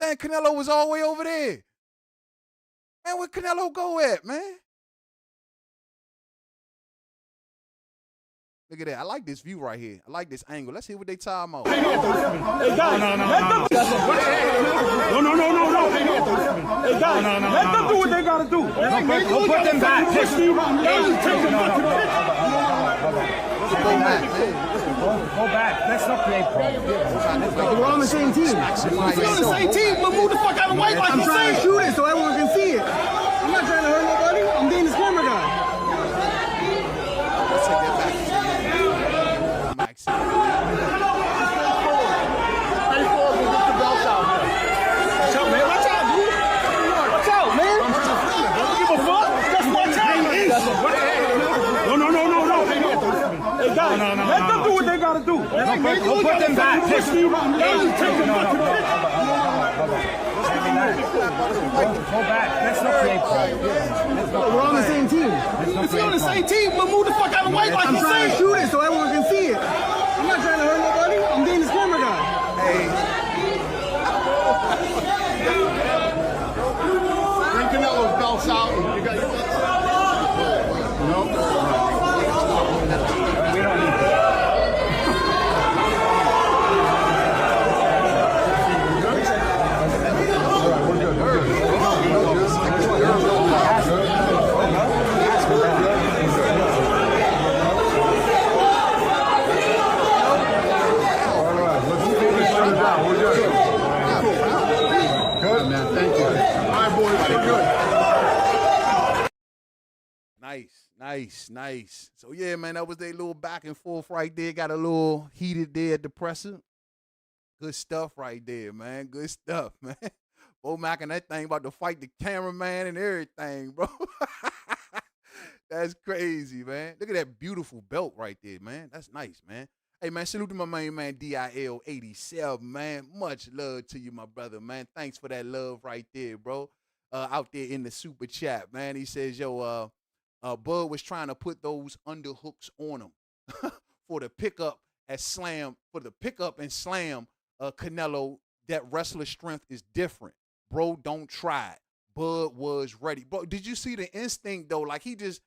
C: Damn, Canelo was all the way over there. Man, where Canelo go at, man? Look at that. I like this view right here. I like this angle. Let's hear what they talking about.
G: Hey, guys. No. Hey, guys. Let them do what they got to do. Don't put them back. Go back. Let's not create problems.
A: We're on the same team.
G: We're on the same team, but move the fuck out of the way like
A: I'm
G: you
A: trying to
G: said.
A: shoot it so everyone can see it. I'm not trying to hurt nobody. I'm being this camera guy.
C: Let's take that back. Mike said.
E: Stay forward, we'll get the belts out.
G: Watch out, man. Watch out, dude. Watch out, man. Don't give a fuck. Just watch out. No. Hey, guys. Let them do what they got to do. Don't put them back. Go back. Let's not create problems.
A: We're on the same team.
G: If you're on the same team, but move the fuck out of the way like
A: I'm
G: you
A: trying to
G: said.
A: shoot it so everyone can see it. I'm not trying to hurt nobody. I'm being this camera guy.
E: Bring Canelo's belts out. You got your belts out. No. Good, man. Thank you. All right, boys. We're good.
C: Nice. So, yeah, man, that was their little back and forth right there. Got a little heated there at the presser. Good stuff right there, man. Good stuff, man. Bomac and that thing about to fight the cameraman and everything, bro. That's crazy, man. Look at that beautiful belt right there, man. That's nice, man. Hey, man, salute to my main man, DIL87, man. Much love to you, my brother, man. Thanks for that love right there, bro. Out there in the super chat, man. He says, yo, Bud was trying to put those underhooks on him for the pickup and slam, Canelo. That wrestler strength is different. Bro, don't try it. Bud was ready. Bro, did you see the instinct, though? Like, he just,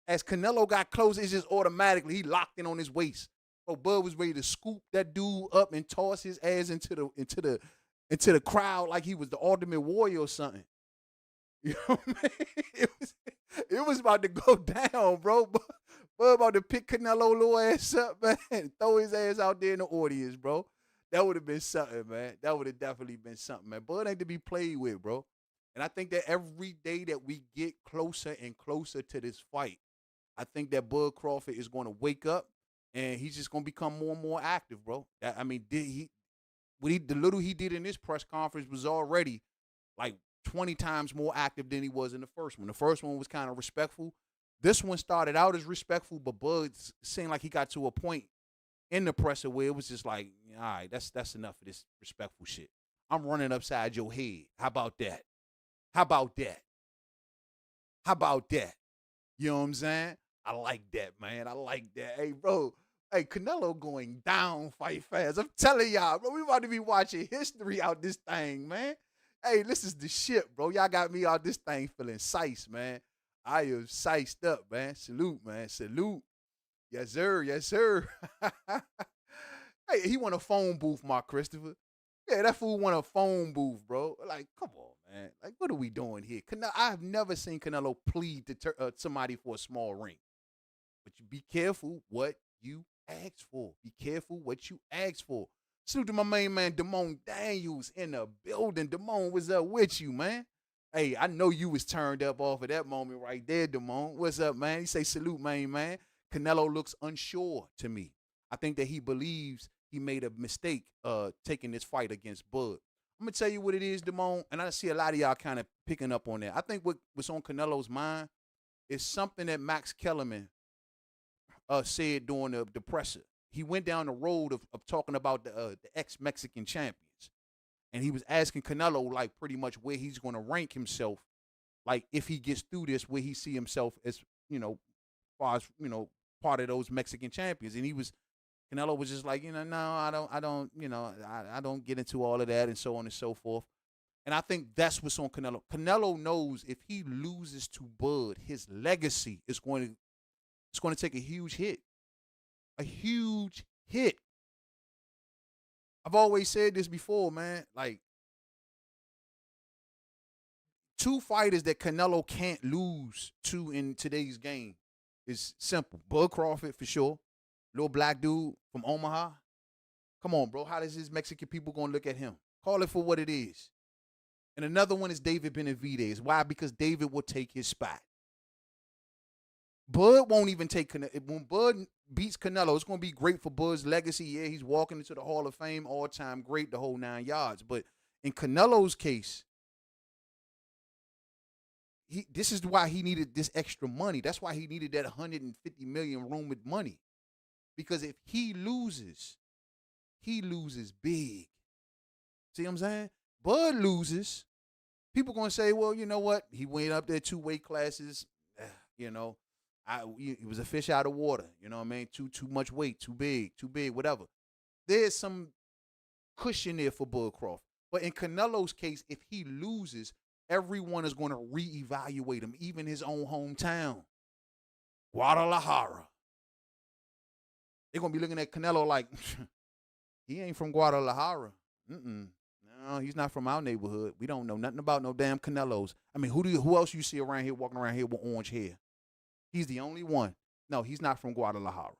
C: as Canelo got close, it's just automatically, he locked in on his waist. Bro, Bud was ready to scoop that dude up and toss his ass into the crowd like he was the Ultimate Warrior or something. You know what I mean? It was about to go down, bro. Bud about to pick Canelo little ass up, man, and throw his ass out there in the audience, bro. That would have been something, man. That would have definitely been something, man. Bud ain't to be played with, bro. And I think that every day that we get closer and closer to this fight, I think that Bud Crawford is going to wake up and he's just going to become more and more active, bro. I mean, the little he did in this press conference was already like 20 times more active than he was in the first one. The first one was kind of respectful. This one started out as respectful, but Bud seemed like he got to a point in the presser where it was just like, all right, that's enough of this respectful shit. I'm running upside your head. How about that? You know what I'm saying? I like that, man. I like that. Hey, bro, Hey, Canelo going down fight fast. I'm telling y'all, bro, we about to be watching history out this thing, man. Hey, this is the shit, bro. Y'all got me out this thing feeling sized, man. I am sized up, man. Salute, man. Salute. Yes, sir. Yes, sir. Hey, he want a phone booth, Mark Christopher. Yeah, that fool want a phone booth, bro. Like, come on, man. Like, what are we doing here? I've never seen Canelo plead to somebody for a small ring. But you be careful what you ask for. Be careful what you ask for. Salute to my main man, Damone Daniels, in the building. Damone, what's up with you, man? Hey, I know you was turned up off of that moment right there, Damone. What's up, man? He say, salute, main man. Canelo looks unsure to me. I think that he believes he made a mistake taking this fight against Bud. I'm going to tell you what it is, Damone, and I see a lot of y'all kind of picking up on that. I think what's on Canelo's mind is something that Max Kellerman said during the presser. He went down the road of talking about the ex-Mexican champions. And he was asking Canelo, like, pretty much where he's going to rank himself, like, if he gets through this, where he see himself as, far as, part of those Mexican champions. And Canelo was just like, no, I don't get into all of that and so on and so forth. And I think that's what's on Canelo. Canelo knows if he loses to Bud, his legacy is going to take a huge hit. A huge hit. I've always said this before, man. Like, two fighters that Canelo can't lose to in today's game is simple. Bud Crawford, for sure. Little black dude from Omaha. Come on, bro. How is his Mexican people going to look at him? Call it for what it is. And another one is David Benavidez. Why? Because David will take his spot. Bud won't even take Canelo. When Bud beats Canelo, it's going to be great for Bud's legacy. Yeah, he's walking into the Hall of Fame, all-time great, the whole 9 yards. But in Canelo's case, this is why he needed this extra money. That's why he needed that $150 million rumored money. Because if he loses big. See what I'm saying? Bud loses. People going to say, well, you know what? He went up there 2 weight classes. He was a fish out of water. You know what I mean? Too much weight, too big, whatever. There's some cushion there for Bud Crawford. But in Canelo's case, if he loses, everyone is going to reevaluate him, even his own hometown, Guadalajara. They're going to be looking at Canelo like, he ain't from Guadalajara. No, he's not from our neighborhood. We don't know nothing about no damn Canelos. I mean, who else you see around here walking around here with orange hair? He's the only one. No, he's not from Guadalajara.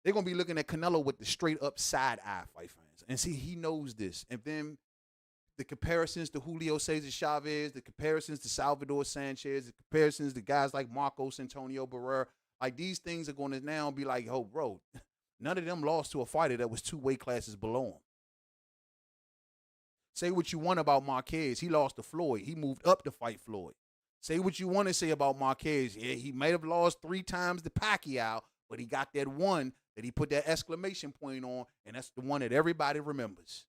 C: They're going to be looking at Canelo with the straight up side eye, fight fans. And see, he knows this. And then the comparisons to Julio Cesar Chavez, the comparisons to Salvador Sanchez, the comparisons to guys like Marcos Antonio Barrera, like these things are going to now be like, oh, bro, none of them lost to a fighter that was 2 weight classes below him. Say what you want about Marquez. He lost to Floyd. He moved up to fight Floyd. Say what you want to say about Marquez. Yeah, he may have lost 3 times to Pacquiao, but he got that one that he put that exclamation point on, and that's the one that everybody remembers.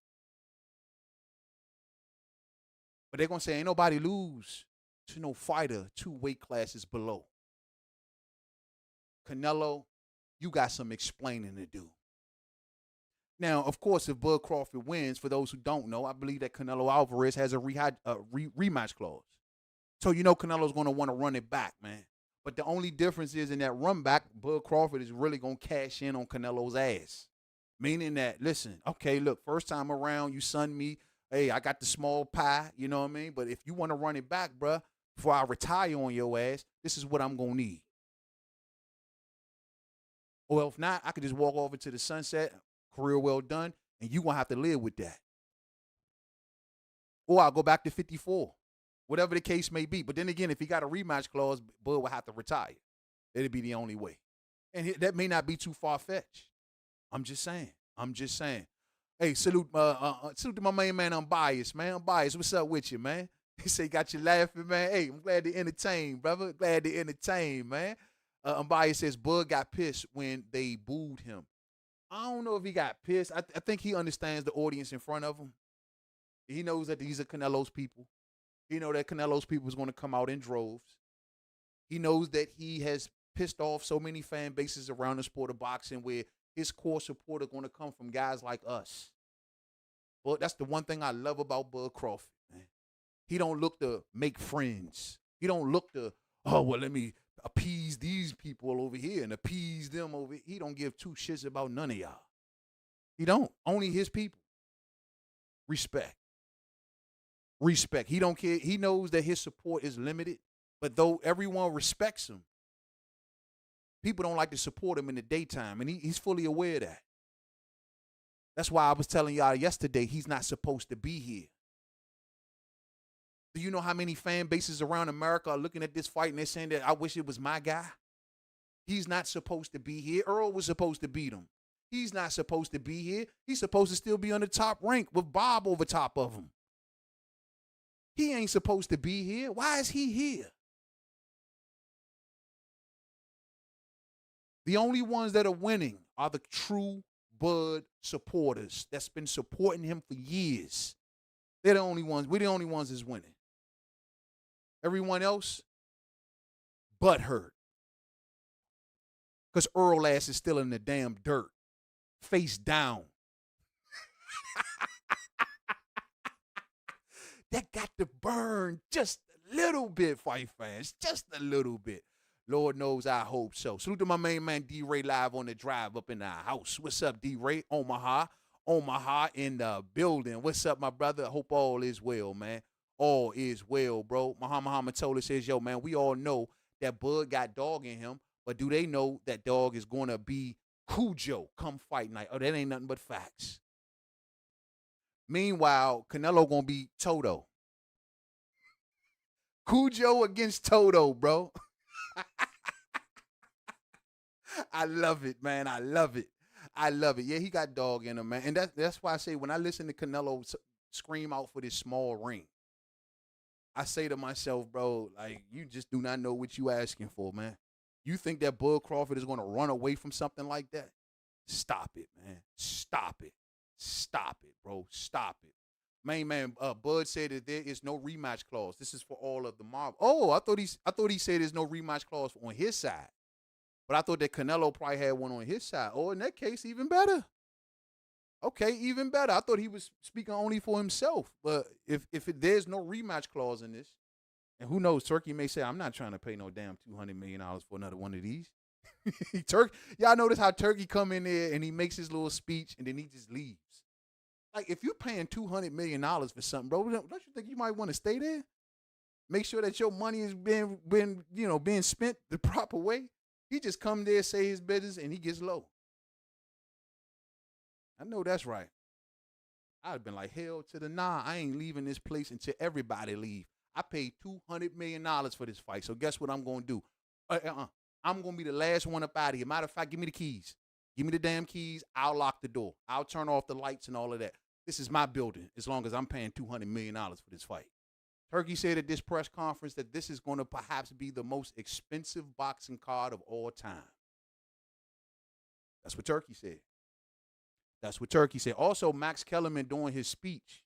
C: But they're going to say, ain't nobody lose to no fighter 2 weight classes below. Canelo, you got some explaining to do. Now, of course, if Bud Crawford wins, for those who don't know, I believe that Canelo Alvarez has a rematch clause. So Canelo's going to want to run it back, man. But the only difference is in that run back, Bud Crawford is really going to cash in on Canelo's ass. Meaning that, listen, okay, look, first time around, you sunned me. Hey, I got the small pie, you know what I mean? But if you want to run it back, bruh, before I retire on your ass, this is what I'm going to need. Or if not, I could just walk off into the sunset, career well done, and you're going to have to live with that. Or I'll go back to 54, whatever the case may be. But then again, if he got a rematch clause, Bud will have to retire. It'll be the only way. And that may not be too far-fetched. I'm just saying. Hey, salute to my main man, Unbiased, man. Unbiased, what's up with you, man? He say, got you laughing, man. Hey, I'm glad to entertain, brother. Glad to entertain, man. Unbiased says, Bud got pissed when they booed him. I don't know if he got pissed. I think he understands the audience in front of him. He knows that these are Canelo's people. He knows that Canelo's people is going to come out in droves. He knows that he has pissed off so many fan bases around the sport of boxing where his core support are going to come from guys like us. Well, that's the one thing I love about Bud Crawford, man. He don't look to make friends. He don't look to, oh, well, let me appease these people over here and appease them over here. He don't give two shits about none of y'all. He don't. Only his people. Respect. Respect. He don't care. He knows that his support is limited, but though everyone respects him, people don't like to support him in the daytime, and he's fully aware of that. That's why I was telling y'all yesterday he's not supposed to be here. Do you know how many fan bases around America are looking at this fight and they're saying that I wish it was my guy? He's not supposed to be here. Earl was supposed to beat him. He's not supposed to be here. He's supposed to still be on the top rank with Bob over top of him. He ain't supposed to be here. Why is he here? The only ones that are winning are the true Bud supporters that's been supporting him for years. They're the only ones. We're the only ones that's winning. Everyone else, butthurt. Because Earl ass is still in the damn dirt, face down. That got to burn just a little bit, fight fans, just a little bit. Lord knows I hope so. Salute to my main man, D-Ray, live on the drive up in the house. What's up, D-Ray? Omaha in the building. What's up, my brother? I hope all is well, man. All is well, bro. Muhammad Tola says, yo, man, we all know that Bud got dog in him, but do they know that dog is going to be Cujo come fight night? Oh, that ain't nothing but facts. Meanwhile, Canelo going to be Toto. Cujo against Toto, bro. I love it, man. I love it. I love it. Yeah, he got dog in him, man. And that's why I say when I listen to Canelo scream out for this small ring, I say to myself, bro, like, you just do not know what you asking for, man. You think that Bud Crawford is going to run away from something like that? Stop it, man. Stop it. Stop it, bro. Stop it. Man, Bud said that there is no rematch clause. This is for all of the mob. Oh, I thought he said there's no rematch clause on his side. But I thought that Canelo probably had one on his side. Oh, in that case, even better. Okay, even better. I thought he was speaking only for himself. But if there's no rematch clause in this, and who knows, Turkey may say, I'm not trying to pay no damn $200 million for another one of these. Y'all notice how Turkey come in there and he makes his little speech and then he just leaves. Like, if you're paying $200 million for something, bro, don't you think you might want to stay there? Make sure that your money is being spent the proper way. He just come there, say his business, and he gets low. I know that's right. I'd have been like, hell to the nah. I ain't leaving this place until everybody leave. I paid $200 million for this fight, so guess what I'm going to do? I'm going to be the last one up out of here. Matter of fact, give me the keys. Give me the damn keys. I'll lock the door. I'll turn off the lights and all of that. This is my building as long as I'm paying $200 million for this fight. Turkey said at this press conference that this is going to perhaps be the most expensive boxing card of all time. That's what Turkey said. That's what Turkey said. Also, Max Kellerman, during his speech,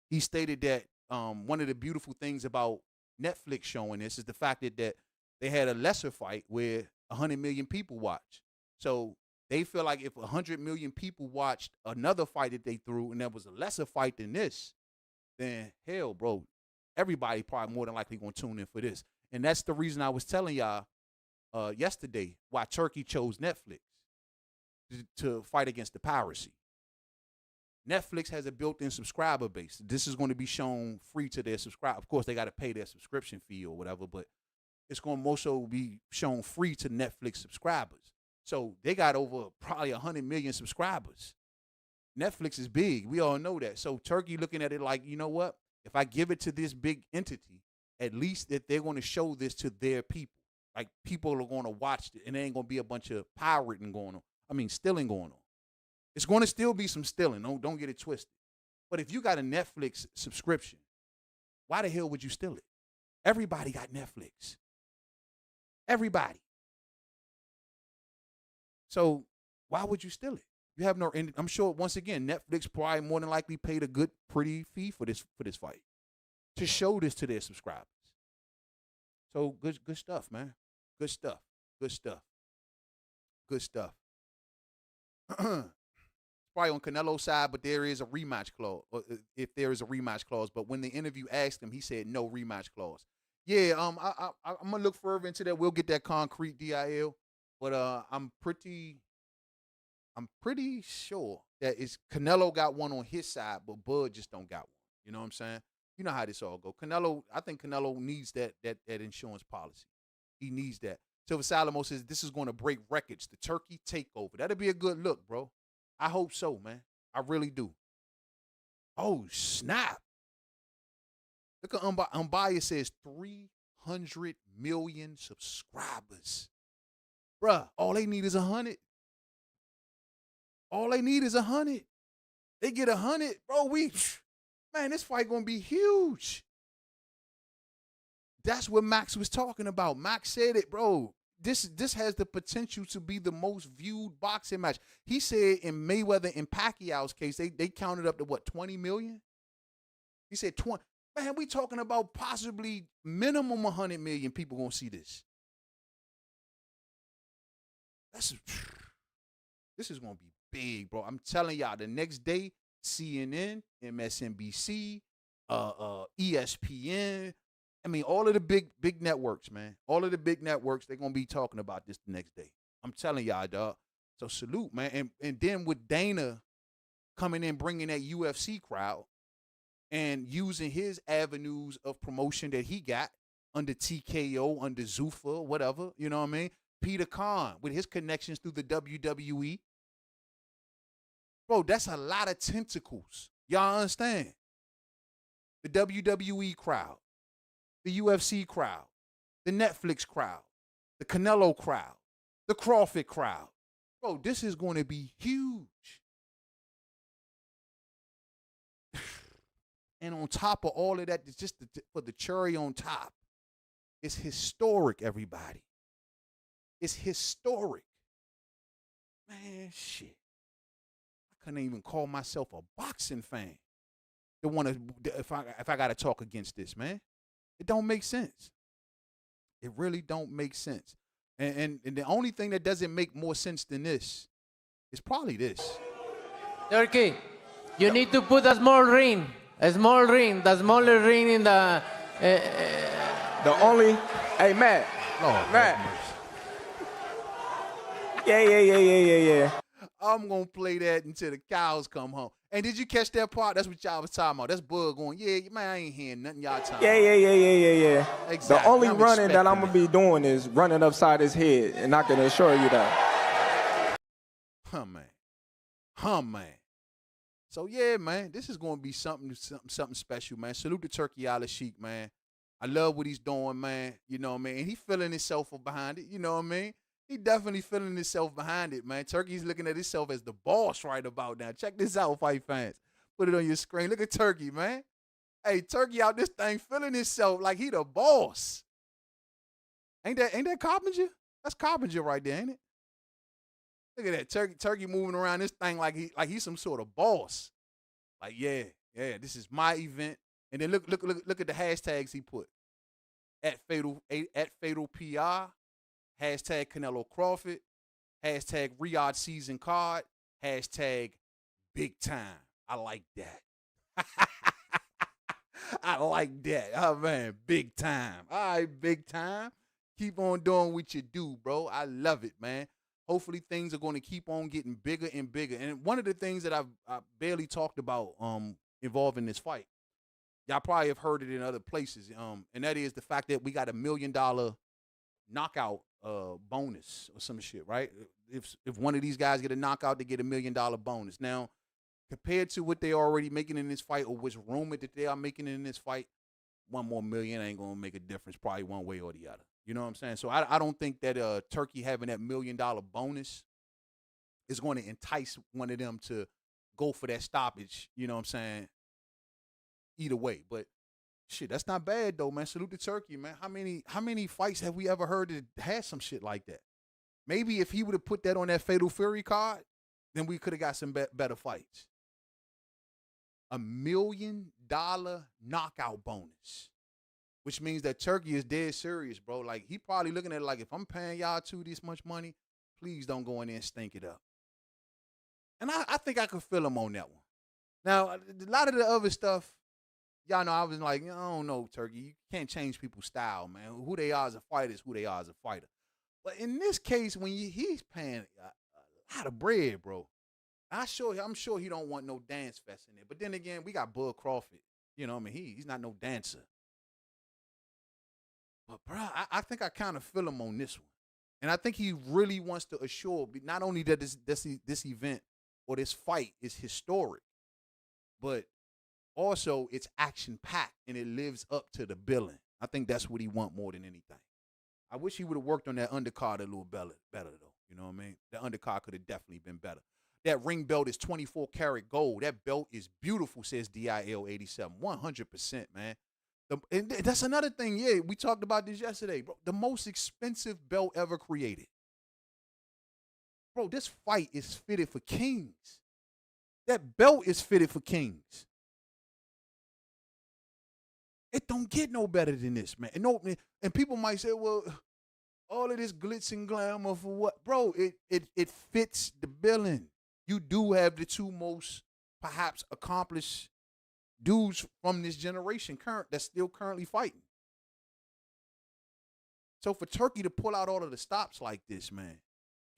C: he stated that one of the beautiful things about Netflix showing this is the fact that they had a lesser fight where 100 million people watched. So they feel like if 100 million people watched another fight that they threw and there was a lesser fight than this, then hell, bro, everybody probably more than likely going to tune in for this. And that's the reason I was telling y'all yesterday why Turkey chose Netflix to fight against the piracy. Netflix has a built-in subscriber base. This is going to be shown free to their subscribers. Of course, they got to pay their subscription fee or whatever, but it's going to also be shown free to Netflix subscribers. So they got over probably 100 million subscribers. Netflix is big. We all know that. So Turkey looking at it like, you know what? If I give it to this big entity, at least that they're going to show this to their people. Like, people are going to watch it, and there ain't going to be a bunch of pirating going on. I mean, stealing going on. It's going to still be some stealing. Don't get it twisted. But if you got a Netflix subscription, why the hell would you steal it? Everybody got Netflix. Everybody. So why would you steal it? You have no. And I'm sure once again, Netflix probably more than likely paid a good, pretty fee for this fight to show this to their subscribers. So good stuff, man. Good stuff. Good stuff. Good stuff. Probably on Canelo's side, but there is a rematch clause. If there is a rematch clause, but when the interview asked him, he said no rematch clause. Yeah, I'm gonna look further into that. We'll get that concrete DIL, but I'm pretty sure that it's Canelo got one on his side, but Bud just don't got one. You know what I'm saying? You know how this all go. I think Canelo needs that insurance policy. He needs that. Silver Salamo says this is going to break records. The Turkey takeover. That'll be a good look, bro. I hope so, man. I really do. Oh, snap. Look at Umbaya says 300 million subscribers. Bruh, all they need is 100. All they need is 100. They get 100, bro, man, this fight going to be huge. That's what Max was talking about. Max said it, bro. This has the potential to be the most viewed boxing match. He said in Mayweather and Pacquiao's case, they counted up to what, 20 million? He said 20. Man, we talking about possibly minimum 100 million people gonna see this. This is gonna be big, bro. I'm telling y'all, the next day, CNN, MSNBC, ESPN, I mean, all of the big networks, man. All of the big networks, they're going to be talking about this the next day. I'm telling y'all, dog. So salute, man. And then with Dana coming in, bringing that UFC crowd and using his avenues of promotion that he got under TKO, under Zuffa, whatever, you know what I mean? Peter Khan with his connections through the WWE. Bro, that's a lot of tentacles. Y'all understand? The WWE crowd. The UFC crowd, the Netflix crowd, the Canelo crowd, the Crawford crowd. Bro, this is going to be huge. And on top of all of that, it's just for the cherry on top. It's historic, everybody. It's historic. Man, shit. I couldn't even call myself a boxing fan. If I got to talk against this, man. It don't make sense. It really don't make sense. And the only thing that doesn't make more sense than this is probably this.
D: Turkey, you need to put a small ring. The smaller ring in the...
B: The only... Hey, Matt.
C: Lord,
B: Matt. Yeah.
C: I'm going to play that until the cows come home. And did you catch that part? That's what y'all was talking about. That's Bud going, yeah, man, I ain't hearing nothing y'all talking about.
B: Yeah.
C: Exactly.
B: The only running that I'm going to be doing is running upside his head, and I can assure you that.
C: Huh, man. So, yeah, man, this is going to be something special, man. Salute to Turkey Al-Sheikh, man. I love what he's doing, man. You know what I mean? And he's feeling himself behind it. You know what I mean? He definitely feeling himself behind it, man. Turkey's looking at himself as the boss right about now. Check this out, fight fans. Put it on your screen. Look at Turkey, man. Hey, Turkey out this thing feeling himself like he the boss. Ain't that Coppinger? That's Coppinger right there, ain't it? Look at that. Turkey moving around this thing like he's some sort of boss. Like, yeah, this is my event. And then look at the hashtags he put. At Fatal PR. Hashtag Canelo Crawford, hashtag Riyadh season card, hashtag big time. I like that. I like that. Oh, man, big time. All right, big time. Keep on doing what you do, bro. I love it, man. Hopefully things are going to keep on getting bigger and bigger. And one of the things that I barely talked about involving this fight, y'all probably have heard it in other places, and that is the fact that we got $1 million knockout bonus or some shit, right? If one of these guys get a knockout, they get $1 million bonus. Now, compared to what they already making in this fight or what's rumored that they are making in this fight, $1 more million ain't gonna make a difference, probably one way or the other. You know what I'm saying? So I don't think that Turkey having that $1 million bonus is going to entice one of them to go for that stoppage. You know what I'm saying? Either way, but. Shit, that's not bad though, man. Salute to Turkey, man. How many fights have we ever heard that had some shit like that? Maybe if he would have put that on that Fatal Fury card, then we could have got some better fights. $1 million knockout bonus. which means that Turkey is dead serious, bro. Like, he probably looking at it like, if I'm paying y'all two this much money, please don't go in there and stink it up. And I think I could feel him on that one. Now, a lot of the other stuff, y'all know I was like, I don't know, Turkey. You can't change people's style, man. Who they are as a fighter is who they are as a fighter. But in this case, when he's paying a lot of bread, bro, I'm sure he don't want no dance fest in there. But then again, we got Bud Crawford. You know what I mean? He's not no dancer. But, bro, I think I kind of feel him on this one. And I think he really wants to assure not only that this event or this fight is historic, but also it's action-packed and it lives up to the billing. I think that's what he want more than anything. I wish he would have worked on that undercard a little better, though. You know what I mean? The undercard could have definitely been better. That ring belt is 24 karat gold. That belt is beautiful, says DIL87. 100%, man. And that's another thing. Yeah, we talked about this yesterday, bro. The most expensive belt ever created. Bro, this fight is fitted for kings. That belt is fitted for kings. It don't get no better than this, man. And people might say, well, all of this glitz and glamour for what? Bro, it fits the billing. You do have the two most, perhaps, accomplished dudes from this generation that's still currently fighting. So for Turkey to pull out all of the stops like this, man,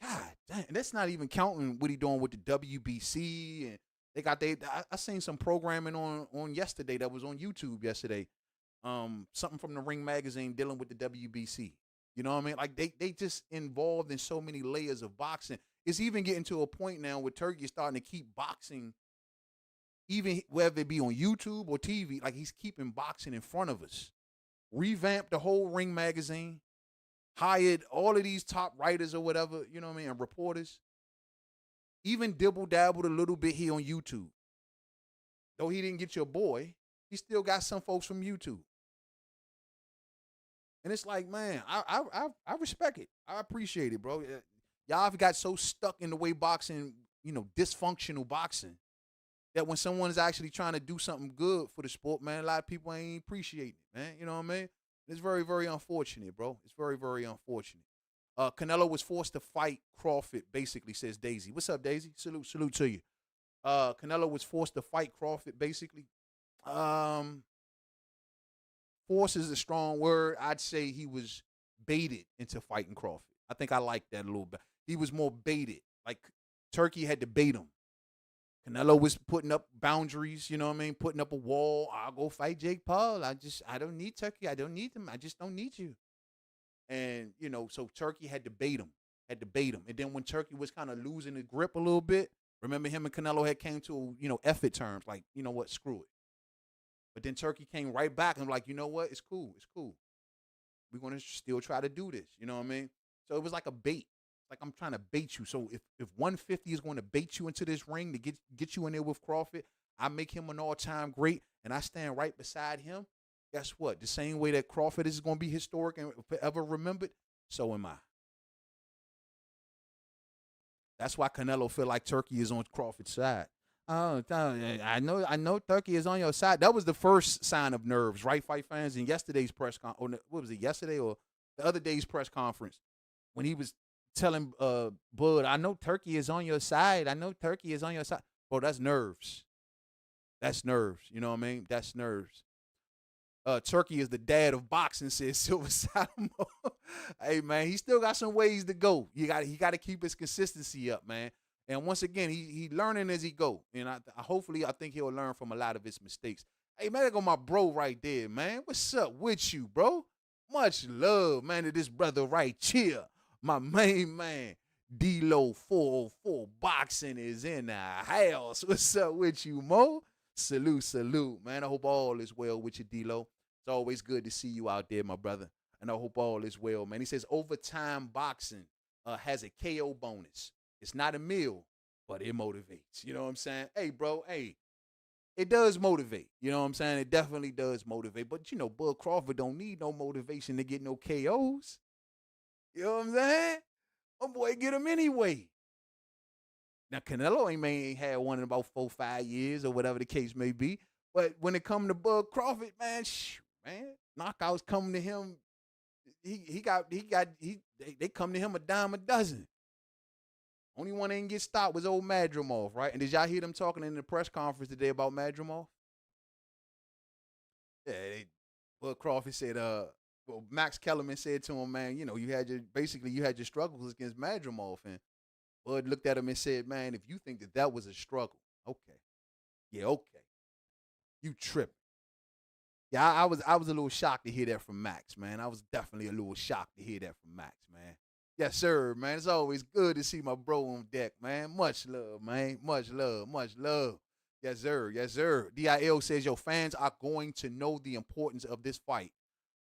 C: God damn, that's not even counting what he doing with the WBC. And I seen some programming on yesterday that was on YouTube yesterday. Something from the Ring magazine dealing with the WBC. You know what I mean? Like they just involved in so many layers of boxing. It's even getting to a point now where Turkey is starting to keep boxing, even whether it be on YouTube or TV, like he's keeping boxing in front of us. Revamped the whole Ring magazine, hired all of these top writers or whatever, you know what I mean, and reporters. Even dibble-dabbled a little bit here on YouTube. Though he didn't get your boy, he still got some folks from YouTube. And it's like, man, I respect it. I appreciate it, bro. Y'all have got so stuck in the way boxing, dysfunctional boxing, that when someone is actually trying to do something good for the sport, man, a lot of people ain't appreciating it, man. You know what I mean? It's very, very unfortunate, bro. It's very, very unfortunate. Canelo was forced to fight Crawford, basically, says Daisy. What's up, Daisy? Salute to you. Canelo was forced to fight Crawford, basically. Force is a strong word. I'd say he was baited into fighting Crawford. I think I like that a little bit. He was more baited. Like, Turkey had to bait him. Canelo was putting up boundaries, you know what I mean? Putting up a wall. I'll go fight Jake Paul. I don't need Turkey. I don't need him. I just don't need you. And, so Turkey had to bait him. And then when Turkey was kind of losing the grip a little bit, remember him and Canelo had came to, effort terms. Like, you know what? Screw it. But then Turkey came right back and like, you know what? It's cool. We're going to still try to do this. You know what I mean? So it was like a bait. Like, I'm trying to bait you. So if 150 is going to bait you into this ring to get you in there with Crawford, I make him an all-time great, and I stand right beside him, guess what? The same way that Crawford is going to be historic and forever remembered, so am I. That's why Canelo feel like Turkey is on Crawford's side. Oh, I know Turkey is on your side. That was the first sign of nerves, right, fight fans? In yesterday's press conference, what was it, yesterday or the other day's press conference, when he was telling Bud, I know Turkey is on your side. Bro, that's nerves. That's nerves. You know what I mean? That's nerves. Turkey is the dad of boxing, says Silver Salamo. Hey, man, he still got some ways to go. He got to keep his consistency up, man. And once again, he learning as he go. And hopefully, I think he'll learn from a lot of his mistakes. Hey, man, there go my bro right there, man. What's up with you, bro? Much love, man, to this brother right here. My main man, D-Lo 404 Boxing is in the house. What's up with you, Mo? Salute, man. I hope all is well with you, D-Lo. It's always good to see you out there, my brother. And I hope all is well, man. He says overtime boxing has a KO bonus. It's not a meal, but it motivates. You know what I'm saying? Hey, bro, it does motivate. You know what I'm saying? It definitely does motivate. But, Bud Crawford don't need no motivation to get no KOs. You know what I'm saying? My boy get him anyway. Now, Canelo ain't had one in about 4-5 years or whatever the case may be. But when it comes to Bud Crawford, man, knockouts coming to him. They come to him a dime a dozen. Only one that didn't get stopped was old Madrimov, right? And did y'all hear them talking in the press conference today about Madrimov? Yeah, Bud Crawford said, well, Max Kellerman said to him, man, you had your struggles against Madrimov, and Bud looked at him and said, man, if you think that was a struggle, okay. Yeah, okay. You tripping. Yeah, I was a little shocked to hear that from Max, man. I was definitely a little shocked to hear that from Max, man. Yes, sir, man. It's always good to see my bro on deck, man. Much love, man. Much love, much love. Yes, sir. Yes, sir. DIL says your fans are going to know the importance of this fight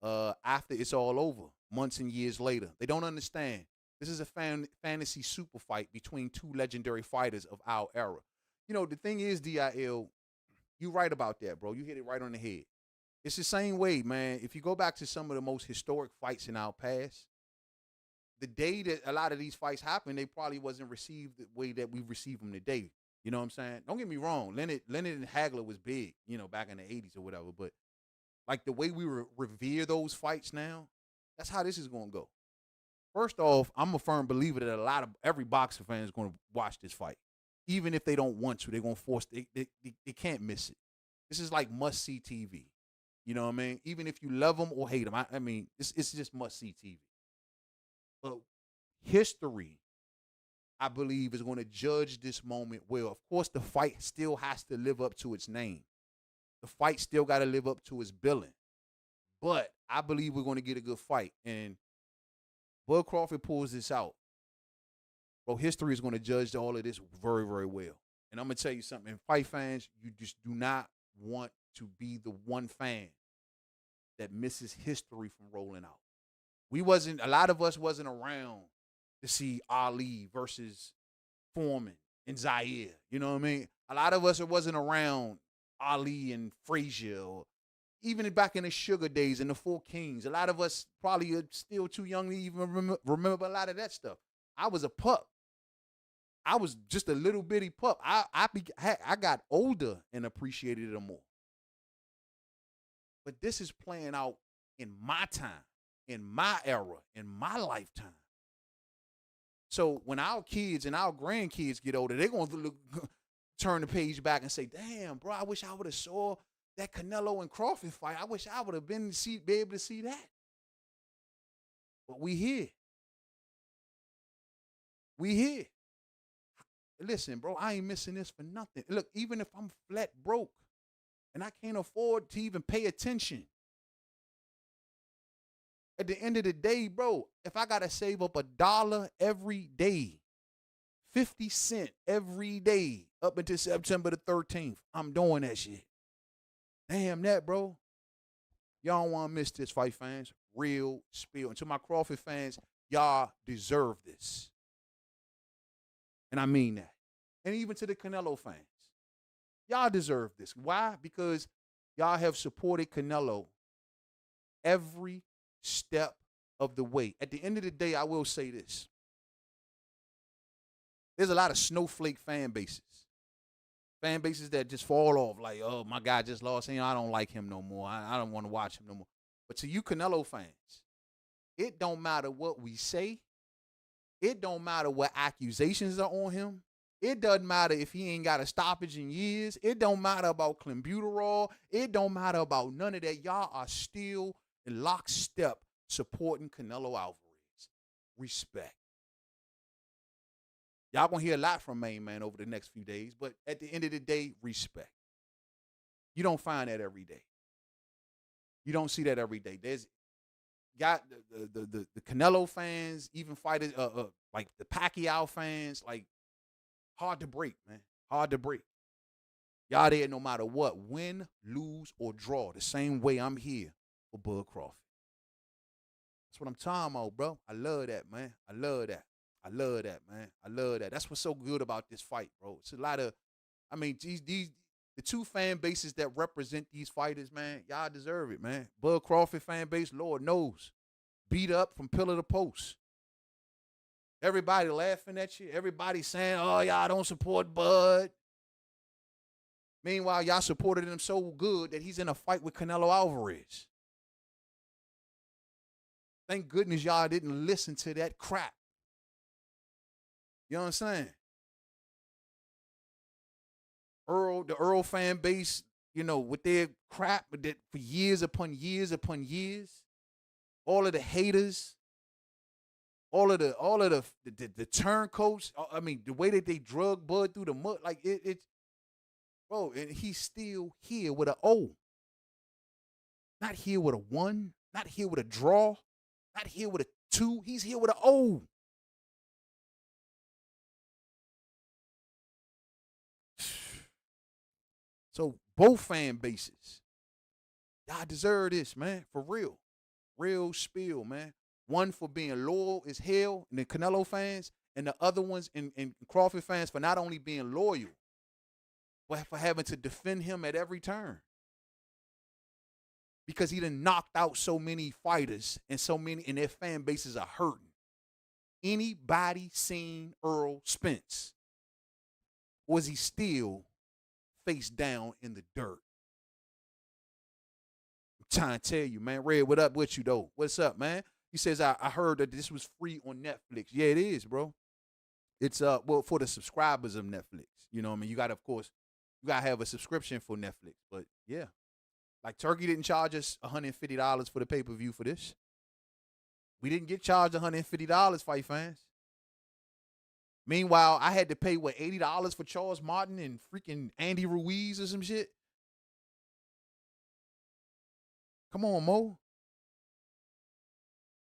C: after it's all over, months and years later. They don't understand. This is a fantasy super fight between two legendary fighters of our era. The thing is, DIL, you right about that, bro. You hit it right on the head. It's the same way, man. If you go back to some of the most historic fights in our past, the day that a lot of these fights happened, they probably wasn't received the way that we receive them today. You know what I'm saying? Don't get me wrong. Leonard and Hagler was big, back in the 80s or whatever. But like the way we revere those fights now, that's how this is going to go. First off, I'm a firm believer that every boxer fan is going to watch this fight. Even if they don't want to, they're going to force, they can't miss it. This is like must-see TV. You know what I mean? Even if you love them or hate them. I mean, it's just must-see TV. But history, I believe, is going to judge this moment well. Of course, the fight still has to live up to its name. The fight still got to live up to its billing. But I believe we're going to get a good fight. And Bud Crawford pulls this out. Bro, history is going to judge all of this very, very well. And I'm going to tell you something. Fight fans, you just do not want to be the one fan that misses history from rolling out. A lot of us wasn't around to see Ali versus Foreman and Zaire. You know what I mean? A lot of us wasn't around Ali and Frazier, or even back in the Sugar days and the Four Kings. A lot of us probably are still too young to even remember a lot of that stuff. I was a pup. I was just a little bitty pup. I got older and appreciated it more. But this is playing out in my time, in my era, in my lifetime. So when our kids and our grandkids get older, they're going to turn the page back and say, damn, bro, I wish I would have saw that Canelo and Crawford fight. I wish I would have be able to see that. But we here. We here. Listen, bro, I ain't missing this for nothing. Look, even if I'm flat broke and I can't afford to even pay attention, at the end of the day, bro, if I got to save up $1 every day, 50 cents every day up until September the 13th, I'm doing that shit. Damn that, bro. Y'all don't want to miss this, fight fans. Real spill. And to my Crawford fans, y'all deserve this. And I mean that. And even to the Canelo fans, y'all deserve this. Why? Because y'all have supported Canelo every step of the way. At the end of the day, I will say this. There's a lot of snowflake fan bases. Fan bases that just fall off like, oh, my guy just lost. I don't like him no more. I don't want to watch him no more. But to you Canelo fans, it don't matter what we say. It don't matter what accusations are on him. It doesn't matter if he ain't got a stoppage in years. It don't matter about clenbuterol. It don't matter about none of that. Y'all are still in lockstep supporting Canelo Alvarez. Respect. Y'all gonna hear a lot from Mainman over the next few days, but at the end of the day, respect. You don't find that every day. You don't see that every day. There's got the Canelo fans, even fighters like the Pacquiao fans, like hard to break, man. Hard to break. Y'all there no matter what, win, lose, or draw. The same way I'm here for Bud Crawford. That's what I'm talking about, bro. I love that, man. I love that. I love that, man. I love that. That's what's so good about this fight, bro. It's a lot of, I mean, the two fan bases that represent these fighters, man, y'all deserve it, man. Bud Crawford fan base, Lord knows, beat up from pillar to post. Everybody laughing at you. Everybody saying, oh, y'all don't support Bud. Meanwhile, y'all supported him so good that he's in a fight with Canelo Alvarez. Thank goodness y'all didn't listen to that crap. You know what I'm saying? The Earl fan base, you know, with their crap that for years upon years upon years, all of the haters, all of the turncoats. I mean, the way that they drug Bud through the mud, like it's bro, and he's still here with an O. Not here with a 1, not here with a draw, not here with a 2. He's here with an O. So both fan bases, y'all deserve this, man, for real. Real spill, man. One for being loyal as hell, and the Canelo fans, and the other ones in Crawford fans for not only being loyal, but for having to defend him at every turn. Because he done knocked out so many fighters and their fan bases are hurting. Anybody seen Earl Spence? Was he still face down in the dirt? I'm trying to tell you, man. Red, what up with you, though? What's up, man? He says, I heard that this was free on Netflix. Yeah, it is, bro. It's, well, for the subscribers of Netflix. You know what I mean? You got to, of course, you got to have a subscription for Netflix. But, yeah. Like, Turkey didn't charge us $150 for the pay-per-view for this. We didn't get charged $150, fight fans. Meanwhile, I had to pay, what, $80 for Charles Martin and freaking Andy Ruiz or some shit? Come on, Mo.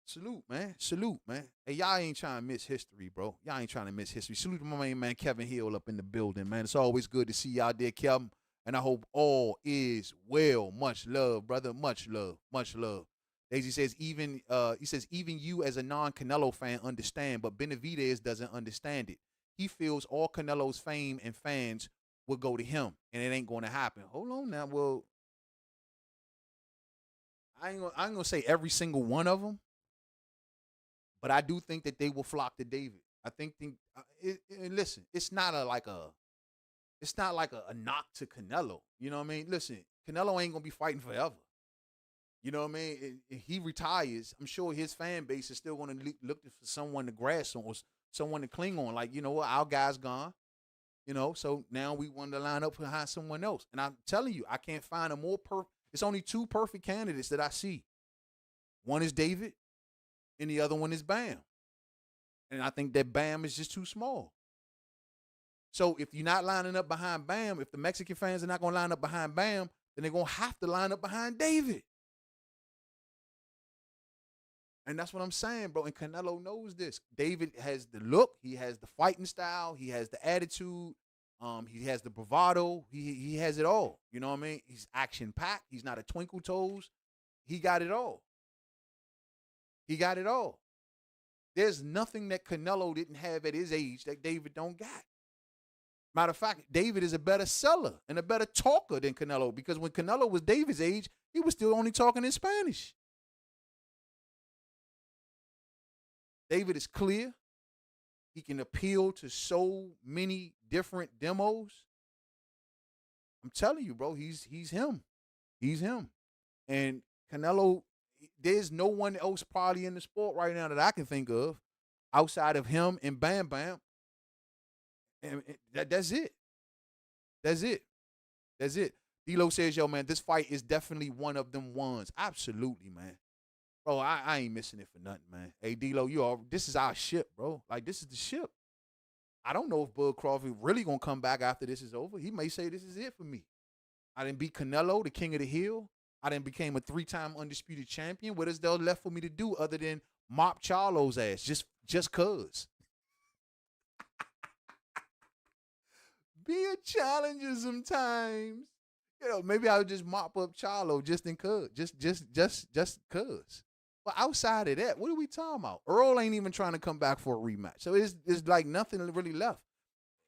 C: Salute, man. Salute, man. Hey, y'all ain't trying to miss history, bro. Y'all ain't trying to miss history. Salute to my main man, Kevin Hill, up in the building, man. It's always good to see y'all there, Kevin. And I hope all is well. Much love, brother. Much love. Much love. Daisy says, even you as a non-Canelo fan understand, but Benavidez doesn't understand it. He feels all Canelo's fame and fans will go to him, and it ain't going to happen. Hold on now. Well, I ain't gonna say every single one of them, but I do think that they will flock to David. I think listen, it's not like a knock to Canelo. You know what I mean? Listen, Canelo ain't gonna be fighting forever. You know what I mean? If he retires, I'm sure his fan base is still gonna look for someone to grasp on, or someone to cling on. Like, you know what, our guy's gone. You know, so now we want to line up behind someone else. And I'm telling you, I can't find a more perfect. It's only 2 perfect candidates that I see. One is David, and the other one is Bam. And I think that Bam is just too small. So if you're not lining up behind Bam, if the Mexican fans are not going to line up behind Bam, then they're going to have to line up behind David. And that's what I'm saying, bro. And Canelo knows this. David has the look. He has the fighting style. He has the attitude. He has the bravado. He has it all. You know what I mean? He's action-packed. He's not a twinkle toes. He got it all. He got it all. There's nothing that Canelo didn't have at his age that David don't got. Matter of fact, David is a better seller and a better talker than Canelo, because when Canelo was David's age, he was still only talking in Spanish. David is clear. He can appeal to so many different demos. I'm telling you, bro, he's him. He's him. And Canelo, there's no one else probably in the sport right now that I can think of outside of him and Bam Bam. And that's it. That's it. That's it. D-Lo says, yo, man, this fight is definitely one of them ones. Absolutely, man. Bro, I ain't missing it for nothing, man. Hey, D-Lo, this is our ship, bro. Like, this is the ship. I don't know if Bud Crawford really going to come back after this is over. He may say this is it for me. I didn't beat Canelo, the king of the hill. I didn't became a 3-time undisputed champion. What is there left for me to do other than mop Charlo's ass just cuz? Be a challenger sometimes. You know, maybe I would just mop up Charlo just cuz. But outside of that, what are we talking about? Earl ain't even trying to come back for a rematch. So it's like nothing really left.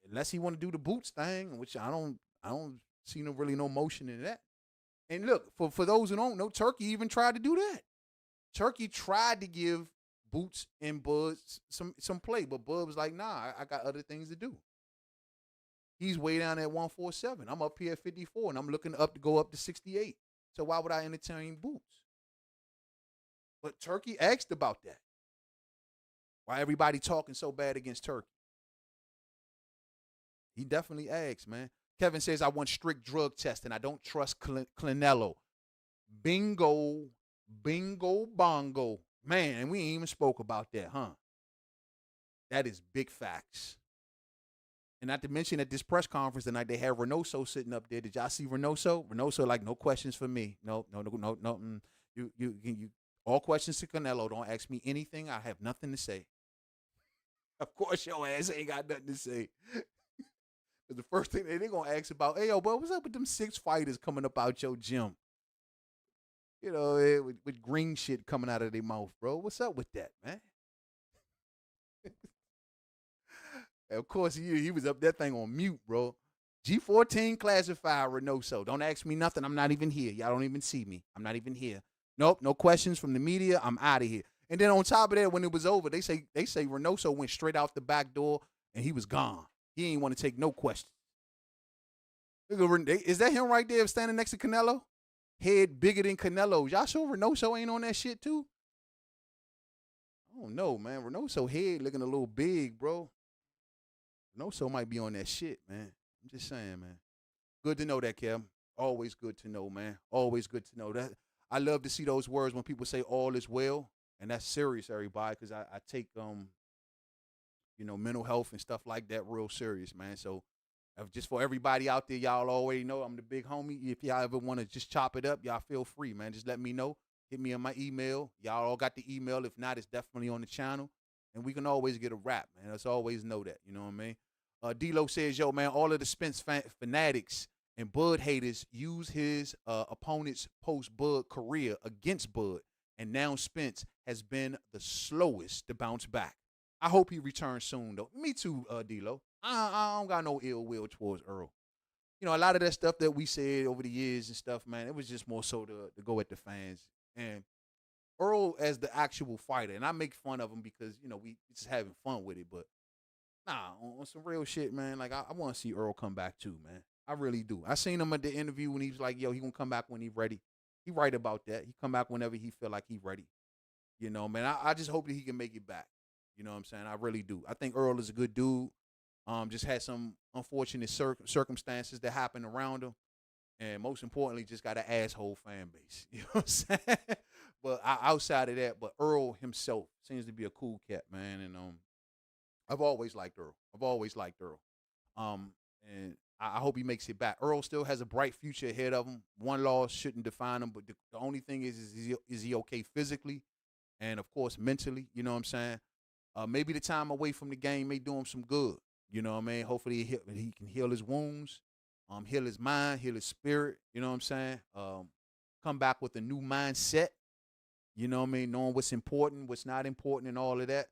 C: Unless he want to do the boots thing, which I don't see no motion in that. And look, for those who don't know, Turkey even tried to do that. Turkey tried to give Boots and Bud some play, but Bud was like, nah, I got other things to do. He's way down at 147. I'm up here at 54, and I'm looking up to go up to 68. So why would I entertain Boots? But Turkey asked about that. Why everybody talking so bad against Turkey? He definitely asked, man. Kevin says, I want strict drug testing. I don't trust Canelo. Bingo, bingo, bongo. Man, we ain't even spoke about that, huh? That is big facts. And not to mention at this press conference tonight, they had Reynoso sitting up there. Did y'all see Reynoso? Reynoso, like, no questions for me. No. You all questions to Canelo. Don't ask me anything. I have nothing to say. Of course, your ass ain't got nothing to say. Because the first thing they gonna ask about, hey, yo, bro, what's up with them 6 fighters coming up out your gym? You know, with green shit coming out of their mouth, bro. What's up with that, man? Of course, he was up that thing on mute, bro. G14 classified Reynoso. Don't ask me nothing. I'm not even here. Y'all don't even see me. I'm not even here. Nope, no questions from the media. I'm out of here. And then on top of that, when it was over, they say Reynoso went straight out the back door and he was gone. He ain't want to take no questions. Is that him right there standing next to Canelo? Head bigger than Canelo. Y'all sure Reynoso ain't on that shit too? I don't know, man. Reynoso head looking a little big, bro. Reynoso might be on that shit, man. I'm just saying, man. Good to know that, Kev. Always good to know, man. Always good to know that. I love to see those words when people say all is well, and that's serious, everybody, because I take mental health and stuff like that real serious, man. So just for everybody out there, y'all already know I'm the big homie. If y'all ever want to just chop it up, y'all feel free, man. Just let me know. Hit me on my email. Y'all all got the email. If not, it's definitely on the channel. And we can always get a rap, man. Let's always know that. You know what I mean? D-Lo says, yo, man, all of the Spence fanatics and Bud haters use his opponent's post-Bud career against Bud. And now Spence has been the slowest to bounce back. I hope he returns soon, though. Me too, D-Lo. I don't got no ill will towards Earl. You know, a lot of that stuff that we said over the years and stuff, man, it was just more so to go at the fans. And Earl as the actual fighter, and I make fun of him because, we just having fun with it. But, nah, on some real shit, man, like, I want to see Earl come back too, man. I really do. I seen him at the interview when he was like, yo, he going to come back when he ready. He right about that. He come back whenever he feel like he ready. You know, man, I just hope that he can make it back. You know what I'm saying? I really do. I think Earl is a good dude. Just had some unfortunate circumstances that happened around him. And most importantly, just got an asshole fan base. You know what I'm saying? But outside of that, but Earl himself seems to be a cool cat, man. And I've always liked Earl. And I hope he makes it back. Earl still has a bright future ahead of him. One loss shouldn't define him, but the only thing is he okay physically and, of course, mentally? You know what I'm saying? Maybe the time away from the game may do him some good. You know what I mean? Hopefully he can heal his wounds, heal his mind, heal his spirit. You know what I'm saying? Come back with a new mindset. You know what I mean? Knowing what's important, what's not important, and all of that.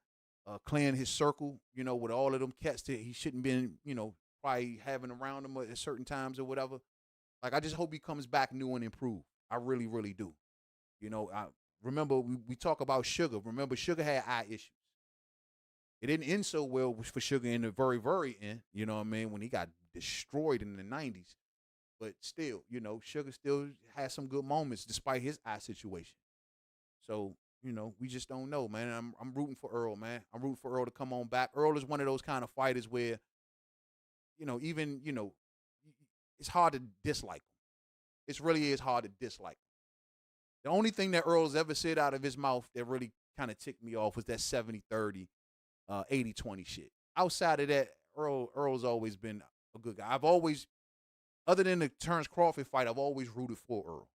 C: Clearing his circle, with all of them cats that he shouldn't been, probably having around him at certain times or whatever. Like, I just hope he comes back new and improved. I really, really do. I remember we talk about Sugar. Remember, Sugar had eye issues. It didn't end so well for Sugar in the very, very end, you know what I mean, when he got destroyed in the 90s. But still, Sugar still has some good moments despite his eye situation. So, we just don't know, man. I'm rooting for Earl, man. I'm rooting for Earl to come on back. Earl is one of those kind of fighters where, even, it's hard to dislike him. It really is hard to dislike him. The only thing that Earl's ever said out of his mouth that really kind of ticked me off was that 70-30. 80-20 shit. Outside of that, Earl's always been a good guy. I've always, other than the Terence Crawford fight, I've always rooted for Earl.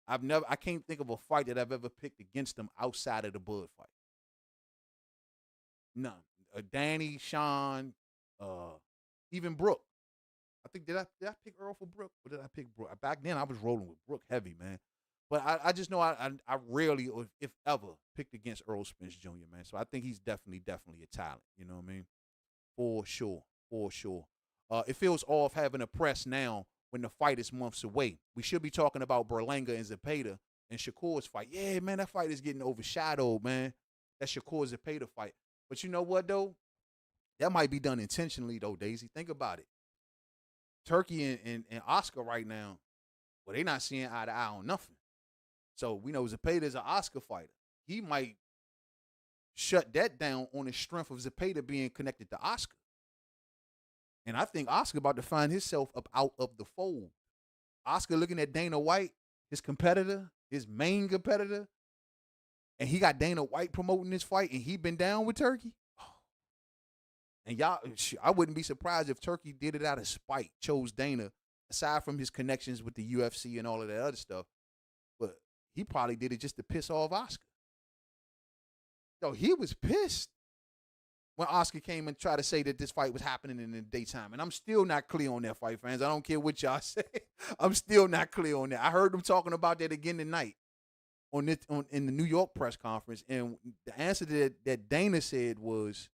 C: I can't think of a fight that I've ever picked against him outside of the Bud fight. None. Danny, Sean, even Brooke. I think, did I pick Earl for Brooke? Or did I pick Brooke? Back then, I was rolling with Brooke heavy, man. But I just know I rarely, or if ever, picked against Earl Spence Jr., man. So I think he's definitely a talent. You know what I mean? For sure. It feels off having a press now when the fight is months away. We should be talking about Berlanga and Zepeda and Shakur's fight. Yeah, man, that fight is getting overshadowed, man. That Shakur-Zepeda fight. But you know what, though? That might be done intentionally, though, Daisy. Think about it. Turkey and Oscar right now, well, they not seeing eye to eye on nothing. So we know Zepeda is an Oscar fighter. he might shut that down on the strength of Zepeda being connected to Oscar. And I think Oscar about to find himself up out of the fold. Oscar looking at Dana White, his competitor, his main competitor, and he got Dana White promoting this fight, and he been down with Turkey. And y'all, I wouldn't be surprised if Turkey did it out of spite, chose Dana, aside from his connections with the UFC and all of that other stuff. But he probably did it just to piss off Oscar. So he was pissed when Oscar came and tried to say that this fight was happening in the daytime. And I'm still not clear on that, fight fans. I don't care what y'all say. I'm still not clear on that. I heard them talking about that again tonight in the New York press conference. And the answer that Dana said was,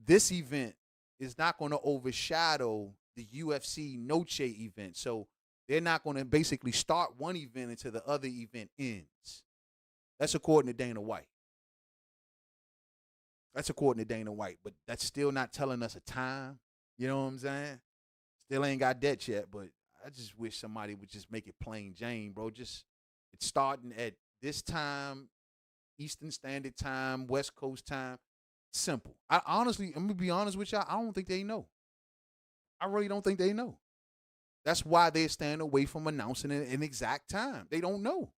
C: this event is not going to overshadow the UFC Noche event. So they're not going to basically start one event until the other event ends. That's according to Dana White. That's according to Dana White. But that's still not telling us a time. You know what I'm saying? Still ain't got that yet. But I just wish somebody would just make it plain Jane, bro. It's starting at this time, Eastern Standard Time, West Coast time. Simple. I honestly, I'm gonna be honest with y'all, I don't think they know. I really don't think they know. That's why they're staying away from announcing an exact time. They don't know.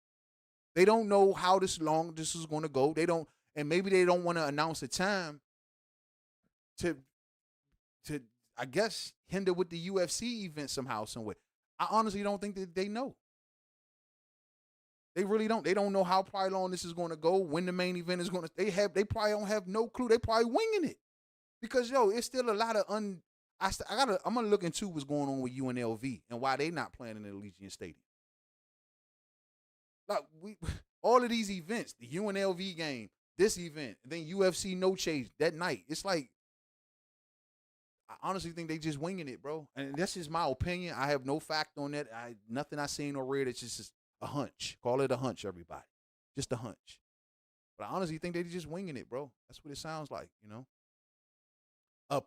C: They don't know how long this is going to go. They don't, and maybe they don't want to announce a time to I guess hinder with the UFC event somehow, some way. I honestly don't think that they know. They really don't. They don't know how probably long this is going to go, when the main event is going to. They probably don't have no clue. They probably winging it, because it's still a lot of I'm gonna look into what's going on with UNLV and why they not playing in the Allegiant Stadium. Like all of these events, the UNLV game, this event, then UFC Noche that night. It's like, I honestly think they just winging it, bro. And that's just my opinion. I have no fact on that. Nothing I seen or read. It's just a hunch. Call it a hunch, everybody. Just a hunch. But I honestly think they just winging it, bro. That's what it sounds like,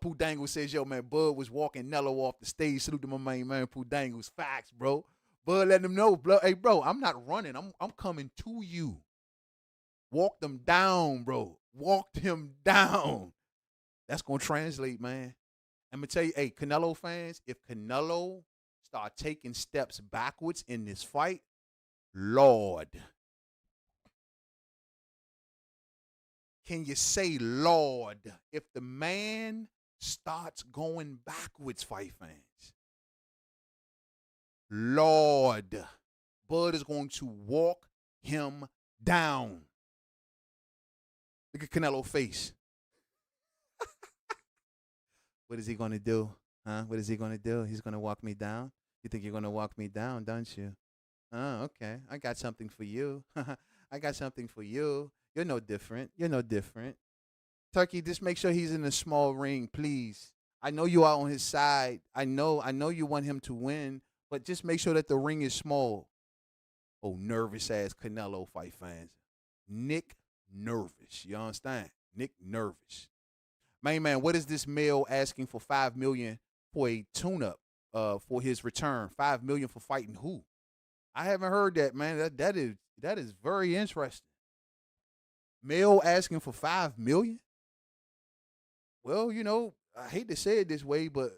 C: Pooh Dangle says, yo, man, Bud was walking Nello off the stage. Salute to my main man, Pooh Dangle's facts, bro. Bud letting them know, bro. Hey, bro, I'm not running. I'm coming to you. Walk them down, bro. Walk him down. That's going to translate, man. I'm going to tell you, hey, Canelo fans, if Canelo start taking steps backwards in this fight, Lord. Can you say Lord if the man starts going backwards, fight fans? Lord. Bud is going to walk him down. Look at Canelo's face. What is he going to do? Huh? What is he going to do? He's going to walk me down? You think you're going to walk me down, don't you? Oh, okay. I got something for you. I got something for you. You're no different. You're no different. Turkey, just make sure he's in a small ring, please. I know you are on his side. I know you want him to win, but just make sure that the ring is small. Oh, nervous ass Canelo fight fans. Nick nervous. You understand? Nick nervous. Man, what is this male asking for $5 million for a tune-up for his return? $5 million for fighting who? I haven't heard that, man. That is very interesting. Male asking for $5 million? Well, I hate to say it this way, but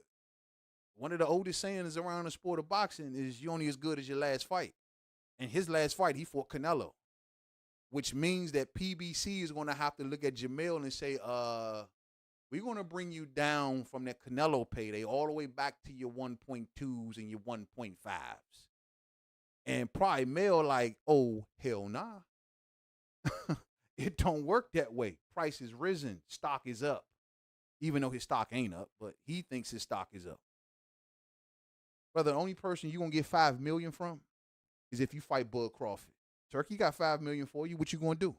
C: one of the oldest sayings around the sport of boxing is you're only as good as your last fight. And his last fight, he fought Canelo, which means that PBC is going to have to look at Jamel and say, we're going to bring you down from that Canelo payday all the way back to your 1.2s and your 1.5s. And probably Mel like, oh, hell nah. It don't work that way. Price is risen. Stock is up. Even though his stock ain't up, but he thinks his stock is up. Brother, the only person you're going to get $5 million from is if you fight Bud Crawford. Turkey got $5 million for you. What you going to do?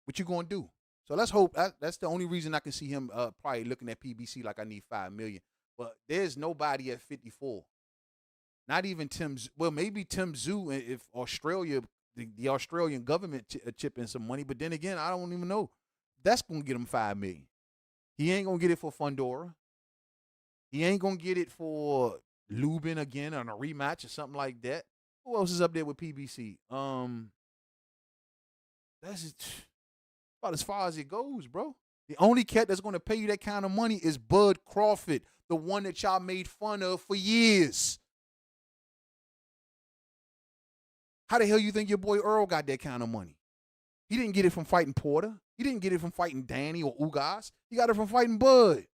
C: What you going to do? So let's hope that's the only reason I can see him probably looking at PBC like I need $5 million. But there's nobody at 54. Not even Tim. Well, maybe Tim Tszyu if Australia, the Australian government chip in some money. But then again, I don't even know. That's going to get him $5 million. He ain't going to get it for Fundora. He ain't going to get it for Lubin again on a rematch or something like that. Who else is up there with PBC? That's just about as far as it goes, bro. The only cat that's going to pay you that kind of money is Bud Crawford, the one that y'all made fun of for years. How the hell you think your boy Earl got that kind of money? He didn't get it from fighting Porter. He didn't get it from fighting Danny or Ugas. He got it from fighting Bud,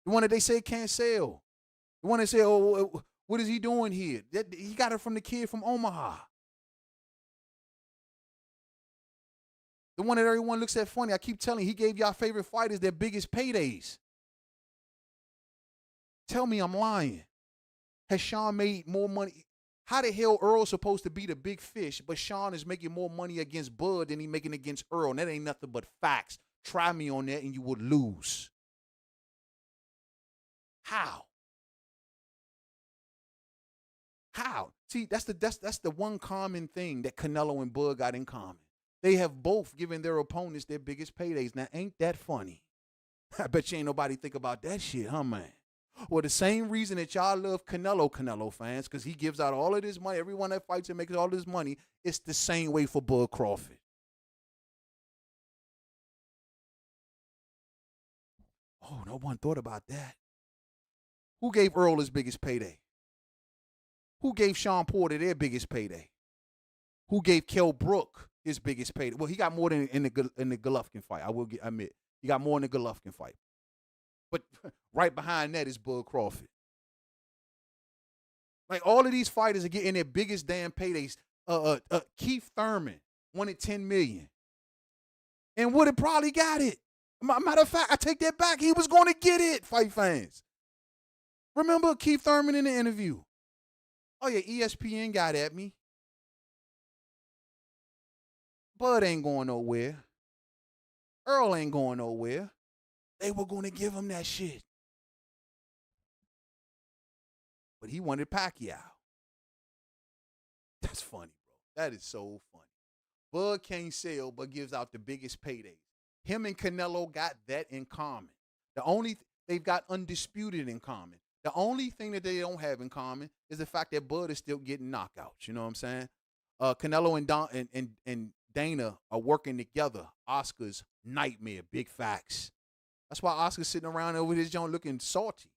C: the one that they say can't sell. The one that say, oh, what is he doing here? He got it from the kid from Omaha. The one that everyone looks at funny. I keep telling you, he gave y'all favorite fighters their biggest paydays. Tell me I'm lying. Has Sean made more money? How the hell Earl's supposed to be the big fish, but Sean is making more money against Bud than he making against Earl? And that ain't nothing but facts. Try me on that and you would lose. How? How? See, that's the one common thing that Canelo and Bud got in common. They have both given their opponents their biggest paydays. Now, ain't that funny? I bet you ain't nobody think about that shit, huh, man? Well, the same reason that y'all love Canelo fans, because he gives out all of this money. Everyone that fights and makes all this money, it's the same way for Bud Crawford. Oh, no one thought about that. Who gave Earl his biggest payday? Who gave Sean Porter their biggest payday? Who gave Kell Brook his biggest payday? Well, he got more than in the Golovkin fight. I will admit. He got more in the Golovkin fight. But right behind that is Bud Crawford. Like, all of these fighters are getting their biggest damn paydays. Keith Thurman wanted $10 million. And would have probably got it. Matter of fact, I take that back. He was going to get it, fight fans. Remember Keith Thurman in the interview? Oh, yeah, ESPN got at me. Bud ain't going nowhere. Earl ain't going nowhere. They were going to give him that shit. But he wanted Pacquiao. That's funny, bro. That is so funny. Bud can't sell, but gives out the biggest paydays. Him and Canelo got that in common. They've got undisputed in common. The only thing that they don't have in common is the fact that Bud is still getting knockouts. You know what I'm saying? Canelo and Dana are working together. Oscar's nightmare. Big facts. That's why Oscar's sitting around over his joint looking salty.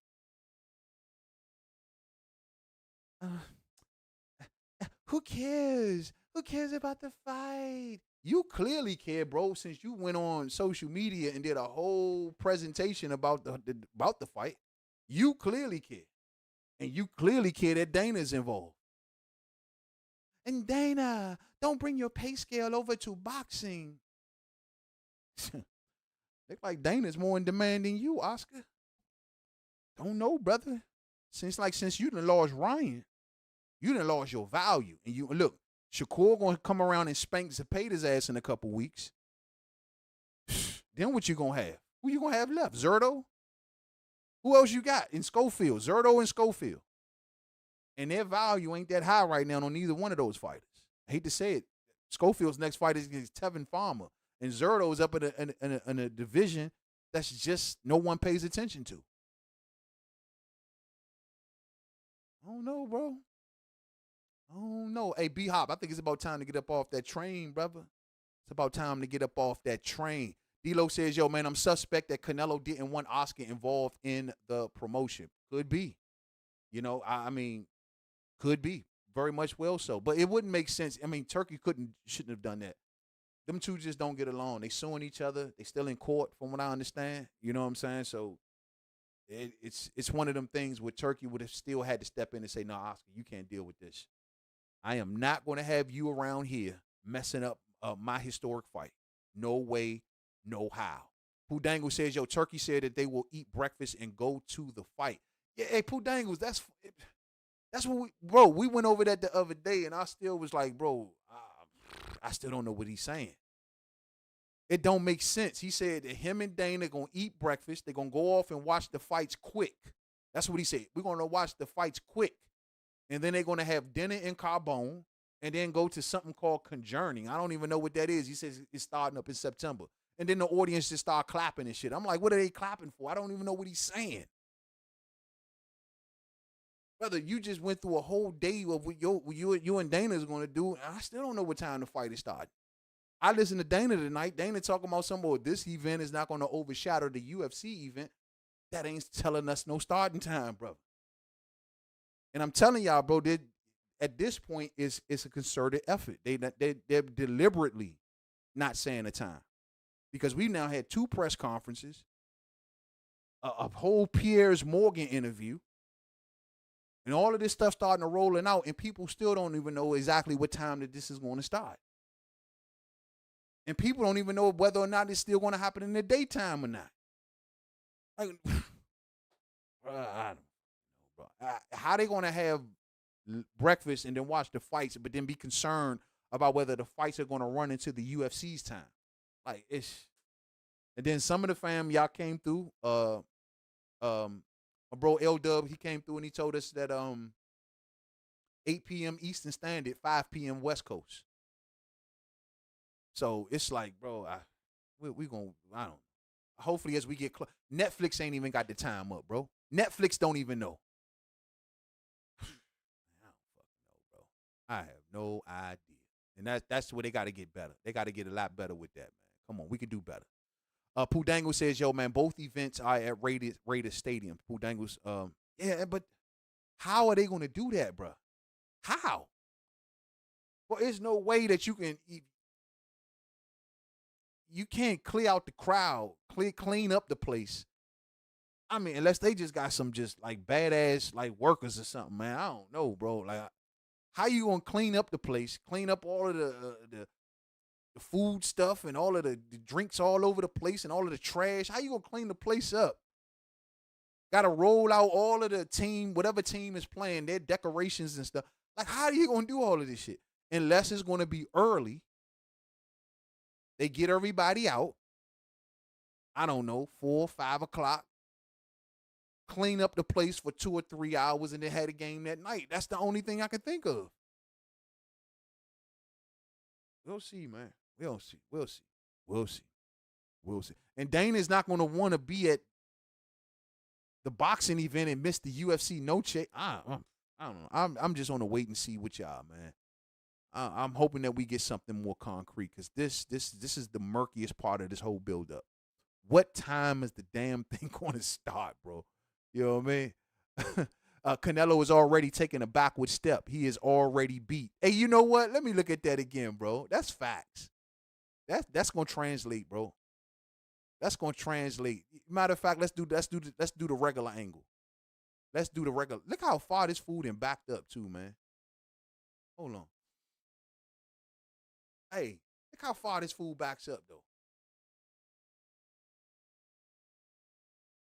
C: Who cares? Who cares about the fight? You clearly care, bro, since you went on social media and did a whole presentation about the fight. You clearly care. And you clearly care that Dana's involved. And Dana, don't bring your pay scale over to boxing. Look like Dana's more in demand than you, Oscar. Don't know, brother. Since you done lost Ryan, you done lost your value. And you look, Shakur gonna come around and spank Zepeda's ass in a couple weeks. Then what you gonna have? Who you gonna have left? Zerto? Who else you got in Schofield? Zerto and Schofield. And their value ain't that high right now on neither one of those fighters. I hate to say it. Schofield's next fight is against Tevin Farmer. And Zerto is up in a division that's just no one pays attention to. I don't know, bro. I don't know. Hey, B-Hop, I think it's about time to get up off that train, brother. It's about time to get up off that train. D-Lo says, yo, man, I'm suspect that Canelo didn't want Oscar involved in the promotion. Could be. You know, I mean, could be. Very much well so. But it wouldn't make sense. I mean, Turkey shouldn't have done that. Them two just don't get along. They suing each other. They still in court, from what I understand. You know what I'm saying? So it's one of them things where Turkey would have still had to step in and say, no, Oscar, you can't deal with this. I am not going to have you around here messing up my historic fight. No way, no how. Pooh says, yo, Turkey said that they will eat breakfast and go to the fight. Yeah, hey, Pooh Dangles, that's what we went over that the other day, and I still was like, bro, I still don't know what he's saying. It don't make sense. He said that him and Dana going to eat breakfast. They're going to go off and watch the fights quick. That's what he said. We're going to watch the fights quick. And then they're going to have dinner in Carbone and then go to something called Conjourning. I don't even know what that is. He says it's starting up in September. And then the audience just start clapping and shit. I'm like, what are they clapping for? I don't even know what he's saying. Brother, you just went through a whole day of what you and Dana is going to do, and I still don't know what time the fight is starting. I listened to Dana tonight. Dana talking about this event is not going to overshadow the UFC event. That ain't telling us no starting time, brother. And I'm telling y'all, bro, at this point, it's a concerted effort. They're deliberately not saying the time. Because we now had 2 press conferences, a whole Piers Morgan interview, and all of this stuff starting to rolling out, and people still don't even know exactly what time that this is going to start. And people don't even know whether or not it's still going to happen in the daytime or not. Like, I don't know, bro. How they going to have breakfast and then watch the fights, but then be concerned about whether the fights are going to run into the UFC's time? Like, it's. And then some of the fam, y'all came through. My bro L-Dub, he came through and he told us that 8 p.m. Eastern Standard, 5 p.m. West Coast. So it's like, bro, we gonna, I don't. Hopefully, as we get close, Netflix ain't even got the time up, bro. Netflix don't even know. I don't fucking know, bro. I have no idea, and that's where they got to get better. They got to get a lot better with that, man. Come on, we can do better. Pudango says, yo, man, both events are at Raiders Stadium. Pudango's, yeah, but how are they going to do that, bro? How? Well, there's no way that you can't clear out the crowd, clean up the place. I mean, unless they just got some just like badass like workers or something, man. I don't know, bro. Like, how you gonna clean up the place, clean up all of the food stuff and all of the drinks all over the place and all of the trash? How you gonna clean the place up? Got to roll out all of the team, whatever team is playing, their decorations and stuff. Like, how are you gonna do all of this shit? Unless it's gonna be early. They get everybody out. I don't know, 4 or 5 o'clock. Clean up the place for 2 or 3 hours and then had a game that night. That's the only thing I can think of. We'll see, man. We'll see. And Dana's not going to want to be at the boxing event and miss the UFC no check. I don't know. I'm just on the wait and see with y'all, man. I'm hoping that we get something more concrete, because this is the murkiest part of this whole buildup. What time is the damn thing going to start, bro? You know what I mean? Canelo is already taking a backward step. He is already beat. Hey, you know what? Let me look at that again, bro. That's facts. That's gonna translate, bro. That's gonna translate. Matter of fact, let's do the regular angle. Let's do the regular. Look how far this food and backed up too, man. Hold on. Hey, look how far this food backs up though.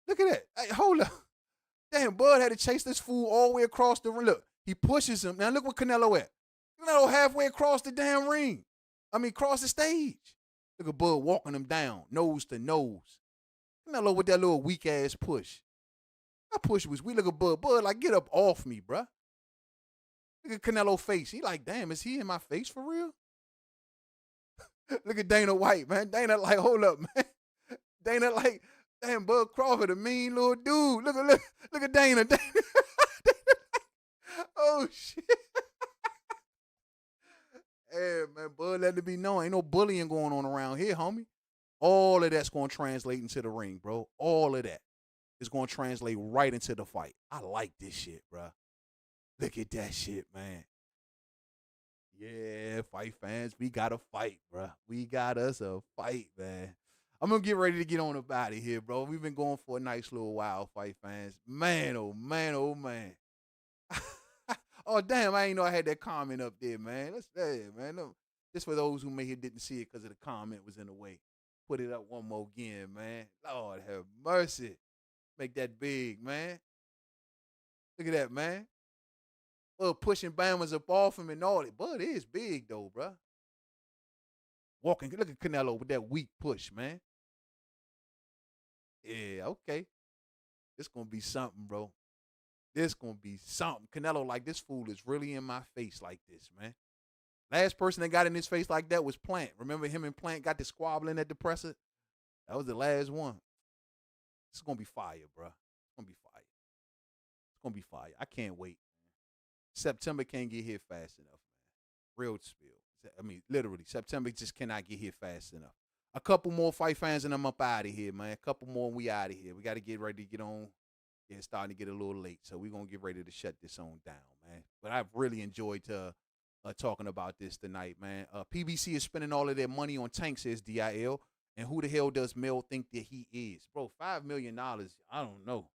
C: Look at that. Hey, hold up. Damn, Bud had to chase this fool all the way across the ring. Look, he pushes him. Now look where Canelo at. Canelo halfway across the damn ring. I mean, across the stage. Look at Bud walking him down, nose to nose. Canelo with that little weak ass push. That push was weak. Look at Bud. Bud like, get up off me, bruh. Look at Canelo's face. He like, damn, is he in my face for real? Look at Dana White, man. Dana like, hold up, man. Dana like, damn, Bud Crawford, a mean little dude. Look at Dana. Dana. Oh, shit. Hey, man, Bud, let it be known. Ain't no bullying going on around here, homie. All of that's going to translate into the ring, bro. All of that is going to translate right into the fight. I like this shit, bro. Look at that shit, man. Yeah, fight fans, we got to fight, bro. We got us a fight, man. I'm going to get ready to get on about it here, bro. We've been going for a nice little while, fight fans. Man, oh, man, oh, man. Oh, damn, I ain't know I had that comment up there, man. Let's say, man. No, just for those who maybe didn't see it because of the comment was in the way. Put it up one more again, man. Lord have mercy. Make that big, man. Look at that, man. Bud pushing Bama's up off him and all that. Bud is big, though, bro. Walking, look at Canelo with that weak push, man. Yeah, okay. It's going to be something, bro. This going to be something. Canelo, like, this fool is really in my face like this, man. Last person that got in his face like that was Plant. Remember him and Plant got the squabbling at the presser? That was the last one. It's going to be fire, bro. It's going to be fire. It's gonna be fire. I can't wait. September can't get here fast enough, man. Real spill. I mean, literally, September just cannot get here fast enough. A couple more fight fans and I'm up out of here, man. A couple more and we out of here. We got to get ready to get on. Yeah, it's starting to get a little late, so we're going to get ready to shut this on down, man. But I've really enjoyed talking about this tonight, man. PBC is spending all of their money on Tank, says DIL. And who the hell does Mel think that he is? Bro, $5 million, I don't know.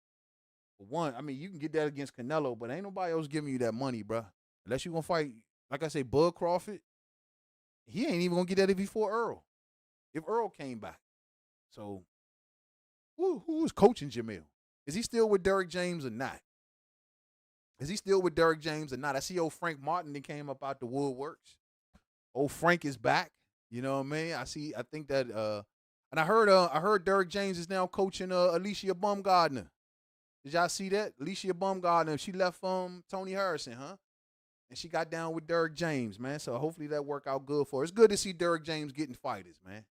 C: For one, I mean, you can get that against Canelo, but ain't nobody else giving you that money, bro. Unless you're going to fight, like I say, Bud Crawford. He ain't even going to get that if he fought Earl. If Earl came back. So, who is coaching Jamil? Is he still with Derrick James or not? Is he still with Derrick James or not? I see old Frank Martin that came up out the woodworks. Old Frank is back. You know what I mean? I think that and I heard Derrick James is now coaching Alicia Baumgardner. Did y'all see that? Alicia Baumgardner, she left Tony Harrison, huh? And she got down with Derrick James, man. So hopefully that work out good for her. It's good to see Derrick James getting fighters, man.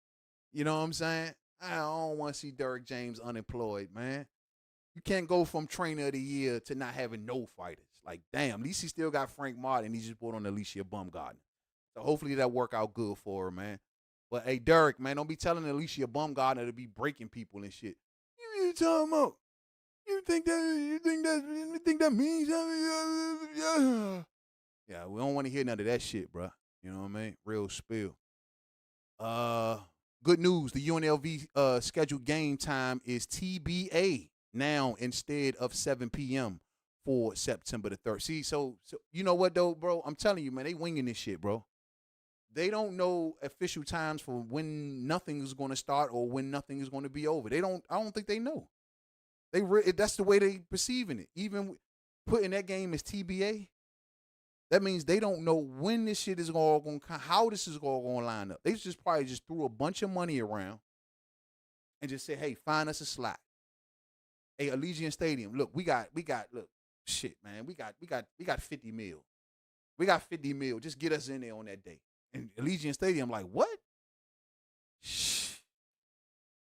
C: You know what I'm saying? I don't want to see Derrick James unemployed, man. You can't go from trainer of the year to not having no fighters. Like, damn, at least he still got Frank Martin. He just brought on Alicia Baumgardner. So hopefully that work out good for her, man. But, hey, Derrick, man, don't be telling Alicia Baumgardner to be breaking people and shit. You talking about? You think that means something? Yeah, we don't want to hear none of that shit, bro. You know what I mean? Real spill. Good news. The UNLV scheduled game time is TBA now instead of 7 p.m. for September the 3rd. See, so you know what, though, bro? I'm telling you, man, they winging this shit, bro. They don't know official times for when nothing is going to start or when nothing is going to be over. I don't think they know. That's the way they perceiving it. Even putting that game as TBA, that means they don't know when this shit is all going to, how this is all going to line up. They probably just threw a bunch of money around and just said, hey, find us a slot. Hey, Allegiant Stadium, look, look, shit, man, we got 50 mil. We got 50 mil. Just get us in there on that day. And Allegiant Stadium, like, what? Shh.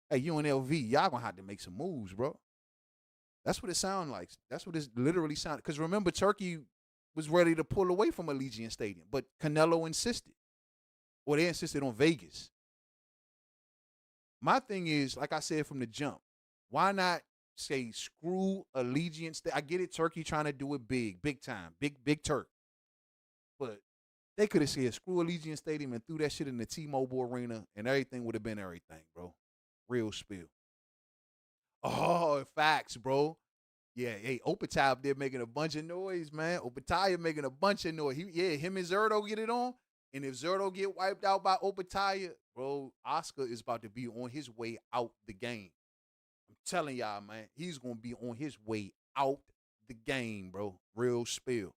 C: Hey, UNLV, y'all gonna have to make some moves, bro. That's what it sounds like. That's what it literally sounded. Because remember, Turkey was ready to pull away from Allegiant Stadium, but Canelo insisted. Or they insisted on Vegas. My thing is, like I said from the jump, why not say screw Allegiant Stadium? I get it, Turkey trying to do it big time, big Turk. But they could have said screw Allegiant Stadium and threw that shit in the T-Mobile Arena and everything would have been everything, bro. Real spill. Oh, facts, bro. Yeah, hey, Opetaya up there making a bunch of noise, man. Opetaya making a bunch of noise. Him and Zerdo get it on. And if Zerdo get wiped out by Opetaya, bro, Oscar is about to be on his way out the game. I'm telling y'all, man, he's going to be on his way out the game, bro. Real spill.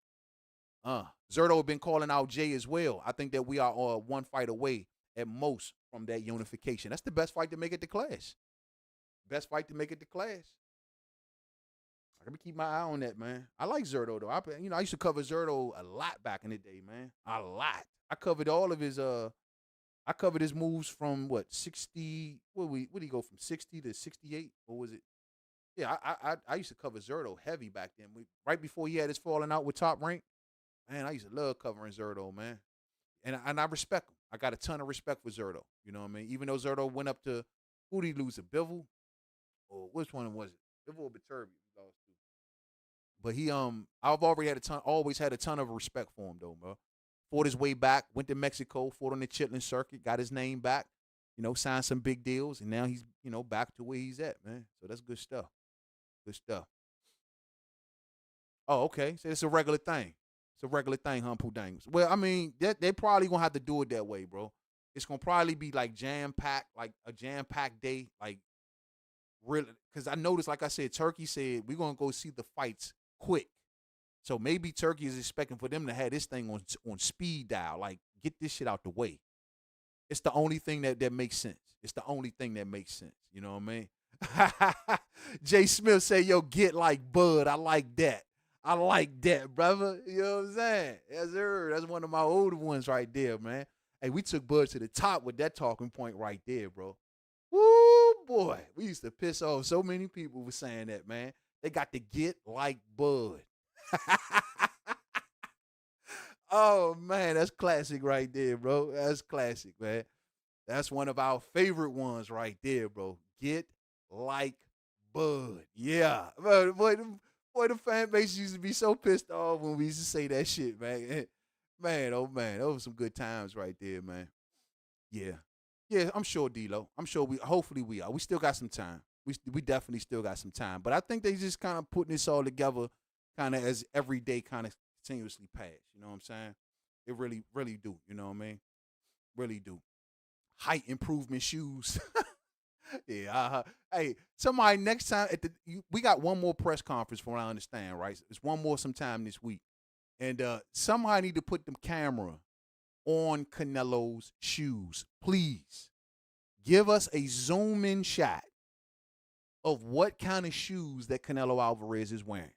C: Zerdo been calling out Jay as well. I think that we are one fight away at most from that unification. That's the best fight to make it to Clash. Best fight to make it to Clash. I gotta keep my eye on that, man. I like Zerdo though. I used to cover Zerdo a lot back in the day, man. A lot. I covered all of his. I covered his moves from 60. What did he go from 60 to 68? Or was it? Yeah, I used to cover Zerdo heavy back then. Right before he had his falling out with Top Rank. Man, I used to love covering Zerdo, man. And I respect him. I got a ton of respect for Zerdo. You know what I mean? Even though Zerdo went up to, who did he lose to? Bivol? Or which one was it? Bivol or Biterbi? But he, I've always had a ton of respect for him, though, bro. Fought his way back, went to Mexico, fought on the Chitlin circuit, got his name back, signed some big deals, and now he's, back to where he's at, man. So that's good stuff. Good stuff. Oh, okay. So it's a regular thing. It's a regular thing, huh, Pudangs? Well, I mean, they probably gonna have to do it that way, bro. It's gonna probably be like jam-packed, like a jam-packed day, like really, because I noticed, like I said, Turkey said we're gonna go see the fights quick. So maybe Turkey is expecting for them to have this thing on speed dial, like get this shit out the way. It's the only thing that makes sense. It's the only thing that makes sense. You know what I mean? Jay Smith say, yo, get like Bud. I like that. I like that, brother. You know what I'm saying? Yes, sir. That's one of my older ones right there, man. Hey, we took Bud to the top with that talking point right there, bro. Woo, boy. We used to piss off so many people for saying that, man. They got to get like Bud. Oh, man, that's classic right there, bro. That's classic, man. That's one of our favorite ones right there, bro. Get like Bud. Yeah. Boy, the fan base used to be so pissed off when we used to say that shit, man. Man, oh, man. Those were some good times right there, man. Yeah. Yeah, I'm sure, D-Lo. I'm sure hopefully we are. We still got some time. We definitely still got some time. But I think they just kind of putting this all together kind of as every day kind of continuously pass. You know what I'm saying? It really, really do. You know what I mean? Really do. Height improvement shoes. Yeah. Hey, somebody next time we got one more press conference from what I understand, right? It's one more sometime this week. And somebody need to put the camera on Canelo's shoes. Please give us a zoom in shot of what kind of shoes that Canelo Alvarez is wearing.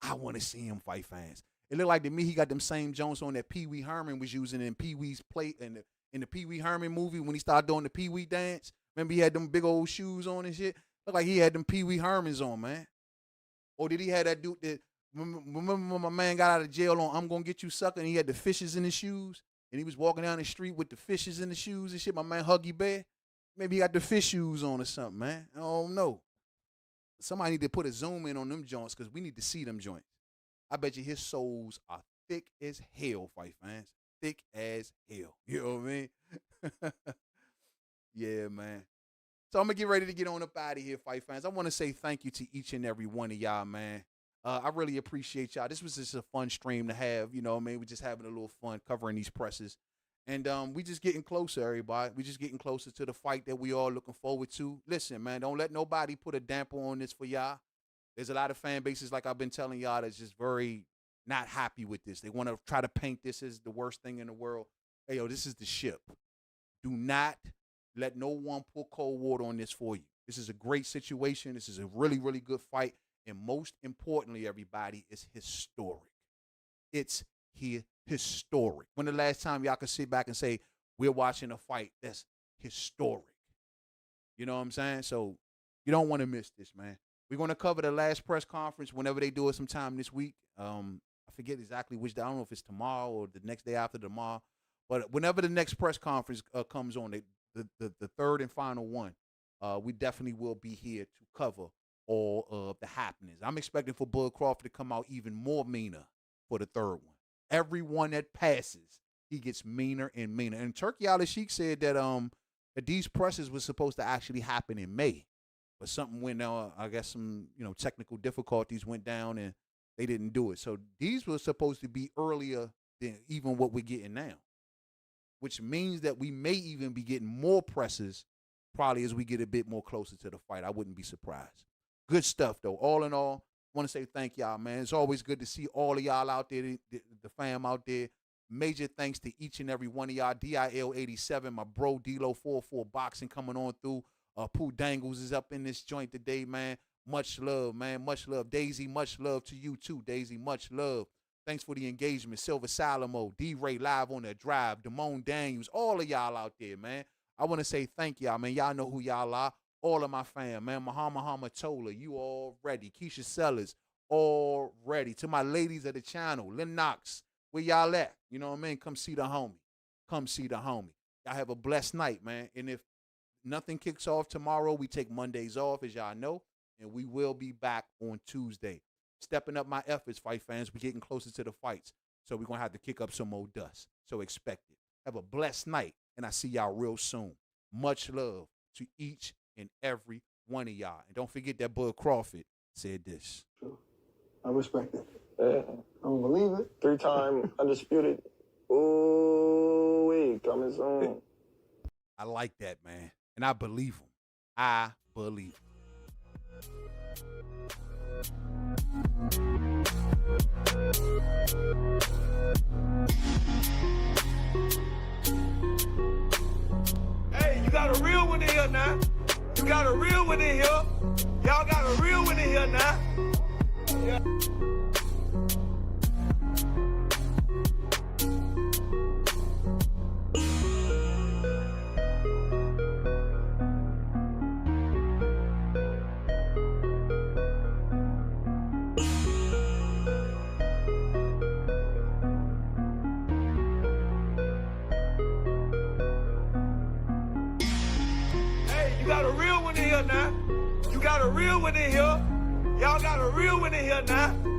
C: I want to see him, fight fans. It looked like to me he got them same Jones on that Pee Wee Herman was using in Pee Wee's plate in the Pee Wee Herman movie when he started doing the Pee Wee dance. Remember he had them big old shoes on and shit? Looked like he had them Pee Wee Hermans on, man. Or did he have that dude that, remember when my man got out of jail on I'm Gonna Get You Sucker and he had the fishes in his shoes? And he was walking down the street with the fishes in the shoes and shit, my man Huggy Bear? Maybe he got the fish shoes on or something, man. I don't know. Somebody need to put a zoom in on them joints because we need to see them joints. I bet you his soles are thick as hell, fight fans. Thick as hell. You know what I mean? Yeah, man. So I'm going to get ready to get on up out of here, fight fans. I want to say thank you to each and every one of y'all, man. I really appreciate y'all. This was just a fun stream to have, you know what I mean? We're just having a little fun covering these presses. And we just getting closer, everybody. We just getting closer to the fight that we all looking forward to. Listen, man, don't let nobody put a damper on this for y'all. There's a lot of fan bases, like I've been telling y'all, that's just very not happy with this. They want to try to paint this as the worst thing in the world. Hey, yo, this is the ship. Do not let no one pour cold water on this for you. This is a great situation. This is a really, really good fight. And most importantly, everybody, it's historic. It's historic. When the last time y'all could sit back and say, we're watching a fight that's historic? You know what I'm saying? So you don't want to miss this, man. We're going to cover the last press conference whenever they do it sometime this week. I forget exactly which day. I don't know if it's tomorrow or the next day after tomorrow. But whenever the next press conference comes on, the third and final one, we definitely will be here to cover all of the happenings. I'm expecting for Bud Crawford to come out even more meaner for the third one. Everyone that passes, he gets meaner and meaner. And Turkey Al-Sheikh said that these presses were supposed to actually happen in May. But something went down, I guess some, technical difficulties went down and they didn't do it. So these were supposed to be earlier than even what we're getting now, which means that we may even be getting more presses probably as we get a bit more closer to the fight. I wouldn't be surprised. Good stuff, though. All in all, I want to say thank y'all, man. It's always good to see all of y'all out there, the fam out there. Major thanks to each and every one of y'all. DIL87, my bro, D-Lo 44 Boxing coming on through. Pooh Dangles is up in this joint today, man. Much love, man. Much love. Daisy, much love to you, too, Daisy. Much love. Thanks for the engagement. Silver Salomo, D-Ray live on the drive, Damone Daniels, all of y'all out there, man. I want to say thank y'all, man. Y'all know who y'all are. All of my fam, man. Muhammad Tola, you all ready. Keisha Sellers, all ready. To my ladies of the channel, Lynn Knox, where y'all at? You know what I mean? Come see the homie. Come see the homie. Y'all have a blessed night, man. And if nothing kicks off tomorrow, we take Mondays off, as y'all know, and we will be back on Tuesday. Stepping up my efforts, fight fans. We're getting closer to the fights, so we're going to have to kick up some more dust. So expect it. Have a blessed night, and I see y'all real soon. Much love to each and every one of y'all. And don't forget that Bud Crawford said this.
A: I respect it.
H: Yeah.
A: I don't believe it.
H: 3-time undisputed. Ooh, coming soon.
C: I like that, man. And I believe him. I believe him.
G: Hey, you got a real one in here now. You got a real one in here. Y'all got a real one in here now. Yeah. You got a real one in here now. You got a real one in here. Y'all got a real one in here now.